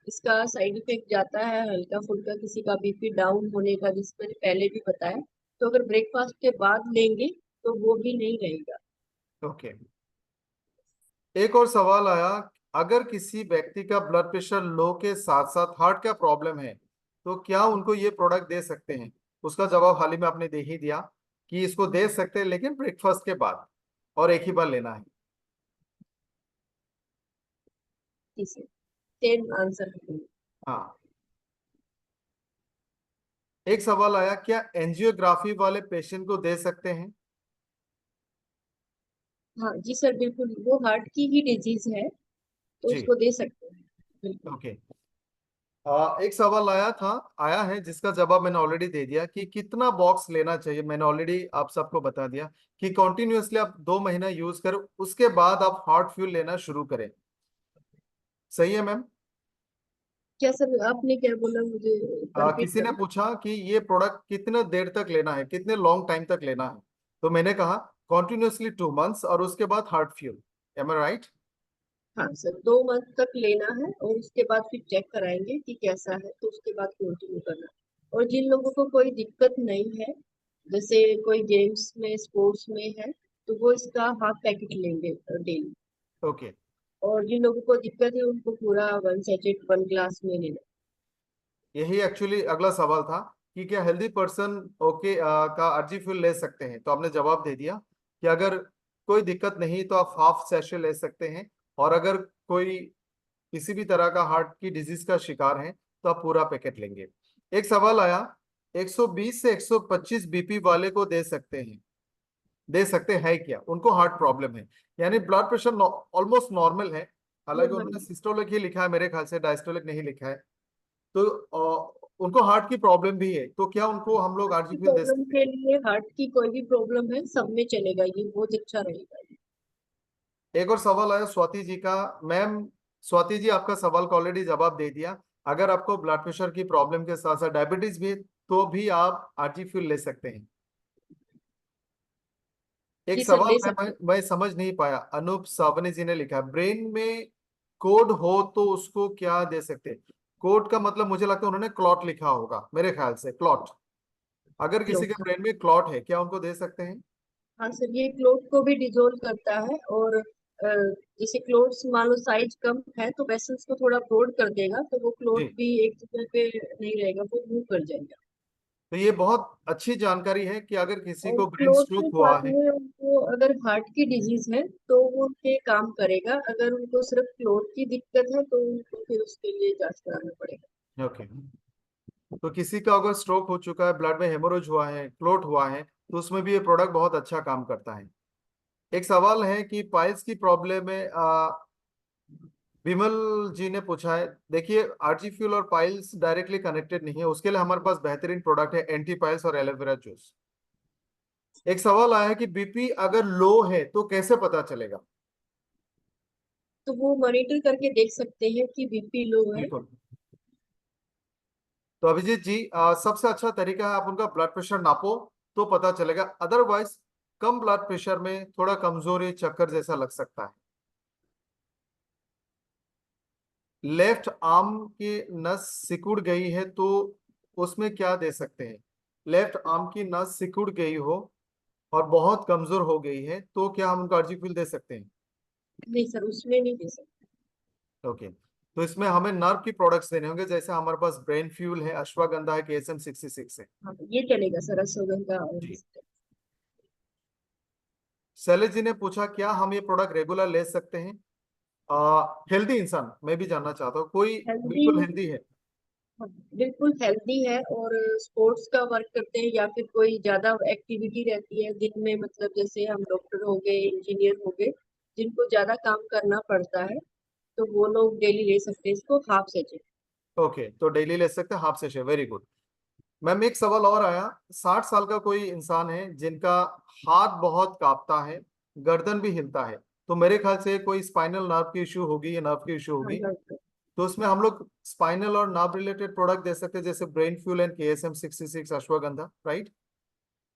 इसका साइड इफेक्ट जाता है, हल्का फुल्का किसी का बीपी डाउन होने का, जिस मैंने पहले भी बताया, तो अगर ब्रेकफास्ट के बाद लेंगे तो वो भी नहीं रहेगा। ओके। एक और सवाल आया, अगर किसी व्यक्ति का ब्लड प्रेशर लो के साथ साथ हार्ट का प्रॉब्लम है तो क्या उनको ये प्रोडक्ट दे सकते हैं? उसका जवाब हाल ही में आपने दे ही दिया कि इसको दे सकते हैं, लेकिन ब्रेकफास्ट के बाद और एक ही बार लेना है। इसे सेम आंसर है। हाँ। एक सवाल आया, क्या एंजियोग्राफी वाले पेशेंट को दे सकते हैं? हाँ जी सर, बिल्कुल, वो हार्ट की ही डिजीज है तो जी। उसको दे सकते हैं। बिल्कुल। ओके। एक सवाल आया है जिसका जवाब मैंने ऑलरेडी दे दिया कि कितना बॉक्स लेना चाहिए। मैंने ऑलरेडी आप सबको बता दिया कि कॉन्टिन्यूअसली आप 2 महीना यूज करो, उसके बाद आप हार्ट फ्यूल लेना शुरू करें। सही है मैम? क्या सर, आपने क्या बोला, मुझे कंप्लीट किसी ने करना। पूछा कि ये प्रोडक्ट कितने देर तक लेना है, कितने लॉन्ग टाइम तक लेना है, तो मैंने कहा कॉन्टिन्यूअसली 2 मंथ्स और उसके बाद हार्ट फ्यूल। एम आई राइट? हाँ सर, 2 मंथ तक लेना है और उसके बाद फिर चेक कराएंगे कि कैसा है, तो उसके बाद कंटिन्यू करना है। और जिन लोगों को कोई दिक्कत नहीं है, जैसे कोई गेम्स में स्पोर्ट्स में है, तो वो इसका हाफ पैकेट लेंगे डेली। ओके। और जिन लोगों को दिक्कत है उनको पूरा 1 सैचेट 1 ग्लास में लेना। यही एक्चुअली अगला सवाल था कि क्या हेल्दी पर्सन ओके का आरजी फ्यूल ले सकते हैं, तो आपने जवाब दे दिया कि अगर कोई दिक्कत नहीं तो आप हाफ सैशे ले सकते हैं, और अगर कोई किसी भी तरह का हार्ट की डिजीज का शिकार है तो आप पूरा पैकेट लेंगे। एक सवाल आया, 120 से 125 बीपी वाले को दे सकते हैं क्या, उनको हार्ट प्रॉब्लम है, यानी ब्लड प्रेशर ऑलमोस्ट नॉर्मल है, हालांकि नॉर्मल उन्होंने है। सिस्टोलिक ही लिखा है, मेरे ख्याल से डायस्टोलिक नहीं लिखा है। तो उनको हार्ट की प्रॉब्लम भी है, तो क्या उनको हम लोग हार्ट की आरजीपीएल दे प्रॉब्लम सकते के लिए, हार्ट की कोई भी प्रॉब्लम है, सब में चलेगा, ये बहुत अच्छा रहेगा। हैं? एक और सवाल आया स्वाति जी का। मैम, स्वाति जी आपका सवाल का ऑलरेडी जवाब दे दिया। अगर आपको ब्लड प्रेशर की प्रॉब्लम के साथ साथ डायबिटीज भी है, तो भी आप आरजीपीएल ले सकते हैं। एक जी सर, सवाल ले मैं, सकते मैं हैं। मैं समझ नहीं पाया, अनूप सावनी जी ने लिखा है ब्रेन में कोड हो तो उसको क्या दे सकते हैं? कोड का मतलब मुझे लगता है उन्होंने क्लॉट लिखा होगा, मेरे ख्याल से क्लॉट। अगर किसी के क्लोथ। ब्रेन में क्लॉट है, क्या उनको दे सकते हैं? हाँ सर, ये क्लोथ को भी डिजोल्व करता है। और जैसे क्लोथ्स मान लो साइज कम है तो वेसल्स को थोड़ा ब्रॉड कर देगा, तो वो क्लोथ जी। भी एक जगह पे नहीं रहेगा, वो मूव कर जाएगा। तो ये बहुत अच्छी जानकारी है कि अगर किसी और को ब्रेन क्लोथ के स्ट्रोक हुआ साथ है। में उनको अगर हार्ट की डिजीज है तो वो उनके काम करेगा। अगर उनको सिर्फ क्लोथ की दिक्कत है तो उनको फिर उसके लिए जांच कराना पड़ेगा। ओके। तो किसी का अगर स्ट्रोक हो चुका है, ब्लड में हेमोरेज हुआ है, क्लोट हुआ है, तो उसमें भी ये प्रोडक्ट बहुत अच्छा काम करता है। एक सवाल है कि पाइल्स की प्रॉब्लम में विमल जी ने पूछा है। देखिए, आरजी फ्यूल और पाइल्स डायरेक्टली कनेक्टेड नहीं है, उसके लिए हमारे पास बेहतरीन प्रोडक्ट है एंटी पाइल्स और एलोवेरा जूस। एक सवाल आया है कि बीपी अगर लो है तो कैसे पता चलेगा? तो वो मॉनिटर करके देख सकते हैं कि बीपी लो है। बिल्कुल। तो अभिजीत जी, सबसे अच्छा तरीका है आप उनका ब्लड प्रेशर नापो, तो पता चलेगा। अदरवाइज कम ब्लड प्रेशर में थोड़ा कमजोरी, चक्कर जैसा लग सकता है। लेफ्ट आर्म की नस सिकुड़ गई है तो उसमें क्या दे सकते हैं? लेफ्ट आर्म की नस सिकुड़ गई हो और बहुत कमजोर हो गई है तो क्या हम उनको अर्जिफिल दे सकते हैं? नहीं सर, उसमें नहीं दे सकते। ओके। तो इसमें हमें नर्व की प्रोडक्ट्स देने होंगे, जैसे हमारे पास ब्रेन फ्यूल है, अश्वगंधा है, KSM-66 है। हाँ, ये चलेगा सर, अश्वगंधा और जी। शैलेश जी ने पूछा क्या हम ये प्रोडक्ट रेगुलर ले सकते हैं? हेल्दी इंसान, मैं भी जानना चाहता हूँ, कोई हेल्दी। बिल्कुल हेल्दी है? हाँ, बिल्कुल हेल्दी है और स्पोर्ट्स का वर्क करते हैं, या फिर कोई ज्यादा एक्टिविटी रहती है दिन में, मतलब जैसे हम डॉक्टर हो गए, इंजीनियर हो गए, जिनको ज्यादा काम करना पड़ता है, तो वो लोग डेली ले सकते हैं इसको हाफ सेचे। ओके, तो डेली ले सकते हैं half sachet, very good. Ma'am एक सवाल और आया, 60 साल का कोई इंसान है जिनका हाथ बहुत कांपता है, गर्दन भी हिलता है, तो मेरे ख्याल से कोई स्पाइनल नर्व की इश्यू होगी या नर्व की इश्यू हाँ होगी। डॉक्टर। तो उसमें हम लोग स्पाइनल और नर्व रिलेटेड प्रोडक्ट दे सकते हैं, जैसे brain fuel and KSM-66 ashwagandha, right.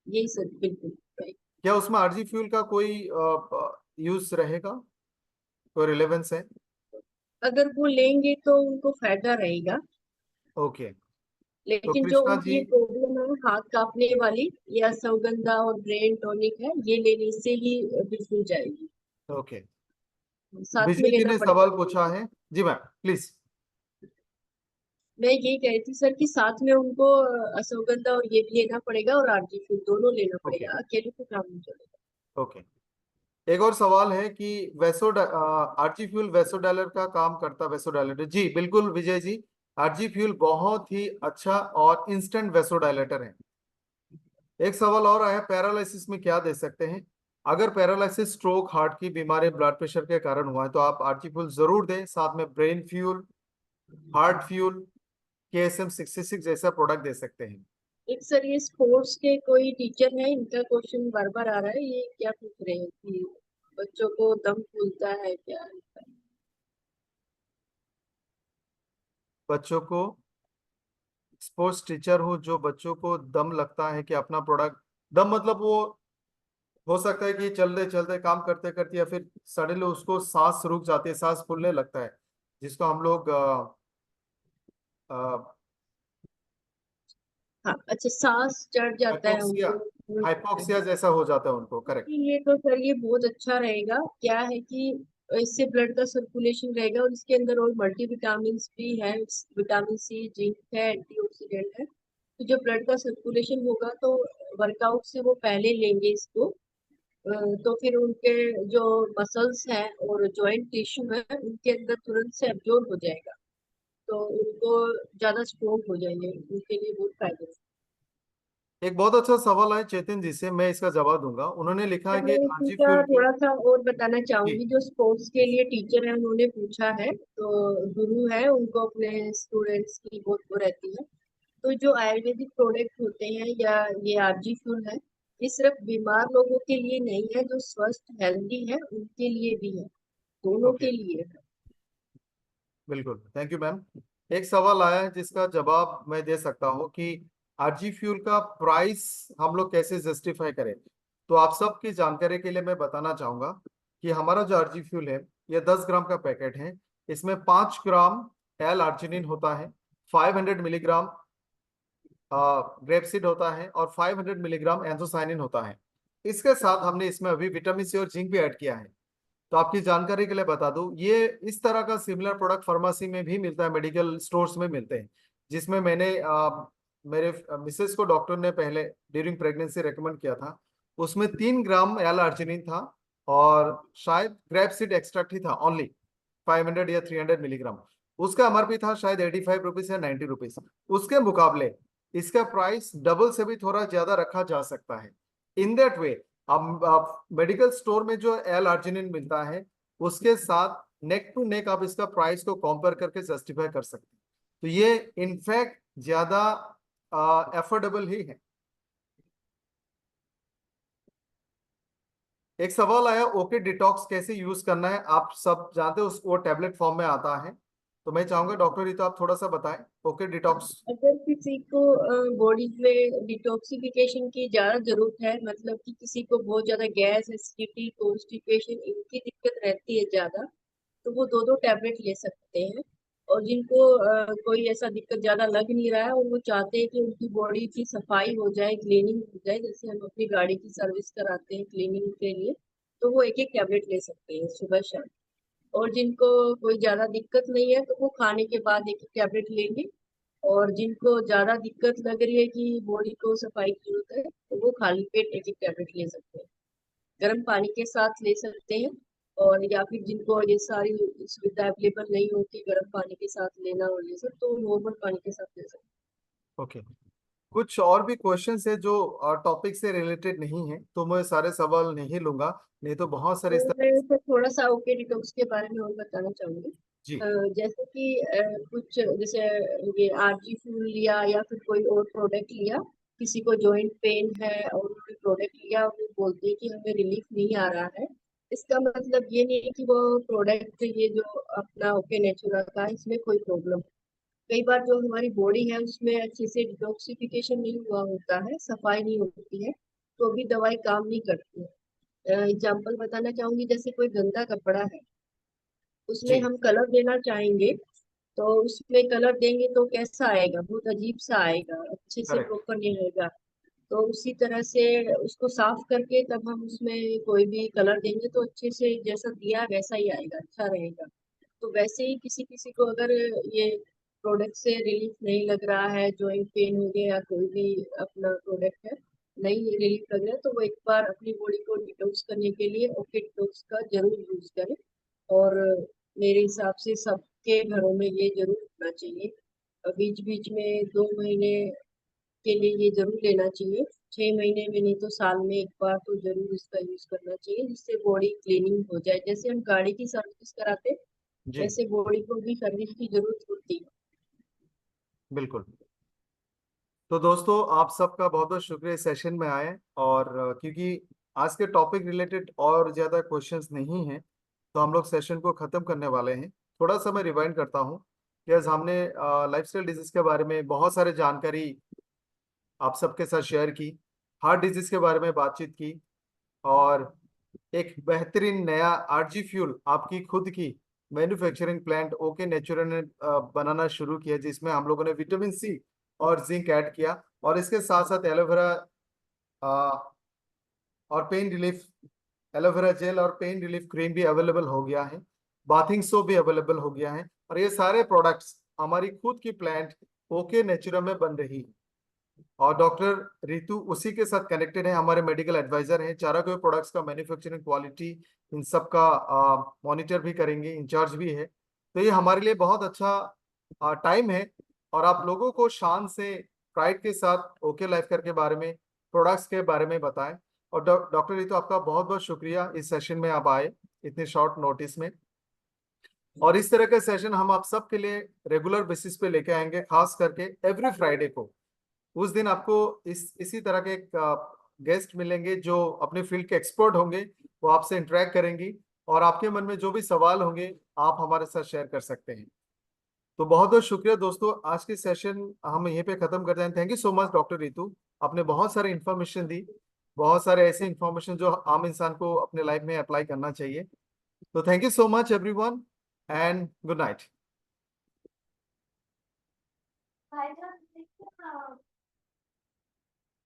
यही सर, बिल्कुल राइट। क्या उसमें RG फ्यूल का कोई यूज रहेगा, कोई रिलेवेंस है? अगर वो लेंगे तो उनको फायदा रहेगा, ओके, तो लेकिन जो कृष्णा उनकी जी, ये प्रॉब्लम है हाथ कांपने वाली, या सौगंधा और ब्रेन टॉनिक है, ये लेने से ही बिल्कुल जाएगी। ओके, साथ में विजय जी लेना ने पड़ेगा सवाल दोनों। पूछा है। जी मैम प्लीज। मैं ये कह रही थी सर कि साथ में उनको अश्वगंधा और ये भी लेना पड़ेगा और आरजी फूल दोनों लेना ओके, पड़ेगा, अकेले तो काम नहीं चलेगा। ओके। एक और सवाल है कि आरजी फ्यूल वेसोडाइलर का काम करता, वेसोडाइलेटर, जी बिल्कुल विजय जी। आरजी फ्यूल बहुत ही अच्छा और इंस्टेंट वेसोडाइलेटर है। एक सवाल और आया, पैरालिसिस में क्या दे सकते हैं? अगर पैरालिसिस, स्ट्रोक, हार्ट की बीमारी, ब्लड प्रेशर के कारण हुआ है तो आप आरजी फ्यूल जरूर दें, साथ में brain fuel, heart fuel, KSM-66 जैसा प्रोडक्ट दे सकते हैं। एक सर ये स्पोर्ट्स के कोई टीचर है, इनका क्वेश्चन बार बार आ रहा है, ये क्या पूछ रहे हैं कि बच्चों को दम फूलता है क्या? बच्चों को, स्पोर्ट्स टीचर हो जो बच्चों को दम लगता है कि अपना प्रोडक्ट, दम मतलब वो हो सकता है कि चलते चलते काम करते करते या फिर सडनली उसको सांस रुक जाती है, सांस फूलने लगता है, जिसको हम लोग हाँ अच्छा, सांस चढ़ जाता है हाइपोक्सिया, उनको। हाइपोक्सिया जैसा हो जाता है उनको, करेक्ट। ये तो सर ये बहुत अच्छा रहेगा, क्या है कि इससे ब्लड का सर्कुलेशन रहेगा और इसके अंदर और मल्टी विटामिन भी है, विटामिन सी, जिंक है, एंटीऑक्सीडेंट है। तो जब ब्लड का सर्कुलेशन होगा तो वर्कआउट से वो पहले लेंगे इसको, तो फिर उनके जो मसल्स हैं और जॉइंट टिश्यू है उनके अंदर तुरंत से एब्जॉर्ब हो जाएगा, तो उनको ज्यादा स्ट्रोंग हो जाएंगे, उनके लिए बहुत फायदे। एक बहुत अच्छा सवाल है चेतन जी से, मैं इसका जवाब दूंगा। उन्होंने लिखा सर है मैं कि इसी आरजी का फ्यूल की, थोड़ा सा और बताना जी चाहूंगी, जो स्पोर्ट्स के प्लीज। लिए टीचर है उन्होंने पूछा है, तो गुरु है उनको अपने स्टूडेंट्स की बहुत वो रहती है। तो जो आयुर्वेदिक प्रोडक्ट होते हैं या ये आरजी फ्यूल है, ये सिर्फ बीमार लोगों के लिए नहीं है, जो स्वस्थ हेल्दी है उनके लिए भी है, दोनों ओके, के लिए है। बिल्कुल, थैंक यू मैम। एक सवाल आया है जिसका जवाब मैं दे सकता हूँ कि आरजी फ्यूल का प्राइस हम लोग कैसे जस्टिफाई करें। तो आप सबकी जानकारी के लिए मैं बताना चाहूंगा कि हमारा जो आरजी फ्यूल है, ये 10 ग्राम का पैकेट है। इसमें 5 ग्राम एल आर्जिनिन होता है, 500 मिलीग्राम ग्रेपसीड होता है और 500 मिलीग्राम एंथोसाइनिन होता है। इसके साथ हमने इसमें अभी विटामिन सी और जिंक भी ऐड किया है। तो आपकी जानकारी के लिए बता दूं, ये इस तरह का सिमिलर प्रोडक्ट फार्मेसी में भी मिलता है, मेडिकल स्टोर्स में मिलते हैं, जिसमें मैंने मेरे मिसेस को डॉक्टर ने पहले ड्यूरिंग प्रेगनेंसी रेकमेंड किया था। उसमें 3 ग्राम एल आर्जिनिन था और शायद ग्रेपसीड एक्सट्रैक्ट ही था ओनली, 500 या 300 मिलीग्राम। उसका MRP था शायद 85 रुपीज या 90 रुपीज। उसके मुकाबले इसका प्राइस डबल से भी थोड़ा ज्यादा रखा जा सकता है। इन दैट वे आप मेडिकल स्टोर में जो एल आर्जिनिन मिलता है उसके साथ नेक टू नेक आप इसका प्राइस को कंपेयर करके जस्टिफाई कर सकते हैं। तो ये इनफैक्ट ज्यादा एफोर्डेबल ही है। एक सवाल आया, ओके डिटॉक्स कैसे यूज करना है, आप सब जानते हो वो टैबलेट फॉर्म में आता है। तो मैं चाहूंगा डॉक्टर, ये तो आप थोड़ा सा बताएं ओके डिटॉक्स। अगर किसी को बॉडी में डिटॉक्सिफिकेशन की ज्यादा जरूरत है, मतलब कि किसी को बहुत ज्यादा गैस, एसिडिटी, कॉन्स्टिपेशन इनकी दिक्कत रहती है ज्यादा, तो वो दो दो टैबलेट ले सकते हैं। और जिनको कोई ऐसा दिक्कत ज्यादा लग नहीं रहा है और वो चाहते हैं कि उनकी बॉडी की सफाई हो जाए, क्लीनिंग हो जाए, जैसे हम अपनी गाड़ी की सर्विस कराते हैं क्लीनिंग के लिए, तो वो एक एक टैबलेट ले सकते हैं सुबह शाम। और जिनको कोई ज्यादा दिक्कत नहीं है तो वो खाने के बाद एक एक टैबलेट लेंगे। और जिनको ज्यादा दिक्कत लग रही है कि बॉडी को सफाई की जरूरत है, तो वो खाली पेट एक एक टैबलेट ले सकते हैं, गर्म पानी के साथ ले सकते हैं। और या फिर जिनको ये सारी सुविधा अवेलेबल नहीं होती गर्म पानी के साथ लेना और ये सब, तो नॉर्मल पानी के साथ ले सकते ओके, कुछ और भी क्वेश्चंस है जो टॉपिक से रिलेटेड नहीं है, तो मैं सारे सवाल नहीं लूंगा, नहीं तो बहुत सारे हैं। इस तो तरह। मैं फिर थोड़ा सा ओके डिटॉक्स के बारे में और बताना चाहूंगी। जी जैसे कि कुछ जैसे ये आरजी फूल लिया या फिर कोई और प्रोडक्ट लिया, किसी को जॉइंट पेन है और उन्होंने प्रोडक्ट लिया, वो बोलते हैं कि हमें रिलीफ नहीं आ रहा है। इसका मतलब ये नहीं है कि वो प्रोडक्ट ये जो अपना ओके नेचुरा का है, इसमें कोई प्रॉब्लम। कई बार जो हमारी बॉडी है उसमें अच्छे से डिटॉक्सिफिकेशन नहीं हुआ होता है, सफाई नहीं होती है, तो भी दवाई काम नहीं करती है। एग्जाम्पल बताना चाहूंगी, जैसे कोई गंदा कपड़ा है, उसमें जी हम कलर देना चाहेंगे, तो उसमें कलर देंगे तो कैसा आएगा, बहुत अजीब सा आएगा, अच्छे से करेक्ट। प्रॉपर नहीं आएगा। तो उसी तरह से उसको साफ करके तब हम उसमें कोई भी कलर देंगे तो अच्छे से जैसा दिया है वैसा ही आएगा, अच्छा रहेगा। तो वैसे ही किसी किसी को अगर ये प्रोडक्ट से रिलीफ नहीं लग रहा है, जॉइंट पेन हो गया या कोई भी अपना प्रोडक्ट है, नहीं रिलीफ लग रहा है, तो वो एक बार अपनी बॉडी को डिटॉक्स करने के लिए ओके डिटॉक्स का जरूर यूज करें। और मेरे हिसाब से सबके घरों में ये जरूर होना चाहिए। बीच बीच में 2 महीने के लिए ये जरूर लेना चाहिए, 6 महीने में नहीं तो साल में एक बार तो जरूर इसका यूज करना चाहिए, जिससे बॉडी क्लीनिंग हो जाए। जैसे हम गाड़ी की सर्विस कराते हैं, जी वैसे बॉडी को भी सर्विस की जरूरत होती है। बिल्कुल। तो दोस्तों आप सबका बहुत बहुत शुक्रिया इस सेशन में आए, और क्योंकि आज के टॉपिक रिलेटेड और ज़्यादा क्वेश्चंस नहीं हैं, तो हम लोग सेशन को ख़त्म करने वाले हैं। थोड़ा सा मैं रिवाइंड करता हूँ कि आज हमने लाइफस्टाइल डिजीज के बारे में बहुत सारे जानकारी आप सबके साथ शेयर की, हार्ट डिजीज के बारे में बातचीत की, और एक बेहतरीन नया आरजी फ्यूल आपकी खुद की मैन्युफैक्चरिंग प्लांट ओके नेचुरल ने बनाना शुरू किया, जिसमें हम लोगों ने विटामिन सी और जिंक ऐड किया, और इसके साथ साथ एलोवेरा और पेन रिलीफ, एलोवेरा जेल और पेन रिलीफ क्रीम भी अवेलेबल हो गया है, बाथिंग सोप भी अवेलेबल हो गया है, और ये सारे प्रोडक्ट्स हमारी खुद की प्लांट ओके नेचुरल में बन रही है। और डॉक्टर रितु उसी के साथ कनेक्टेड है, हमारे मेडिकल एडवाइजर हैं, चाराकोई प्रोडक्ट्स का मैन्युफैक्चरिंग क्वालिटी इन सब का मॉनिटर भी करेंगे, इंचार्ज भी है। तो ये हमारे लिए बहुत अच्छा टाइम है, और आप लोगों को शान से प्राइड के साथ ओके लाइफ केयर के बारे में, प्रोडक्ट्स के बारे में बताएं। और डॉक्टर रितु आपका बहुत बहुत शुक्रिया इस सेशन में आप आए इतने शॉर्ट नोटिस में, और इस तरह का सेशन हम आप सबके लिए रेगुलर बेसिस पे लेके आएंगे, खास करके एवरी फ्राइडे को। उस दिन आपको इसी तरह के गेस्ट मिलेंगे जो अपने फील्ड के एक्सपर्ट होंगे, वो आपसे इंटरेक्ट करेंगी, और आपके मन में जो भी सवाल होंगे आप हमारे साथ शेयर कर सकते हैं। तो बहुत बहुत शुक्रिया दोस्तों, आज की सेशन हम यहीं पे खत्म करते हैं। Thank you so much doctor Ritu, आपने बहुत सारे इंफॉर्मेशन दी, बहुत सारे ऐसे इंफॉर्मेशन जो आम इंसान को अपने लाइफ में अप्लाई करना चाहिए। तो thank you so much everyone, and good night.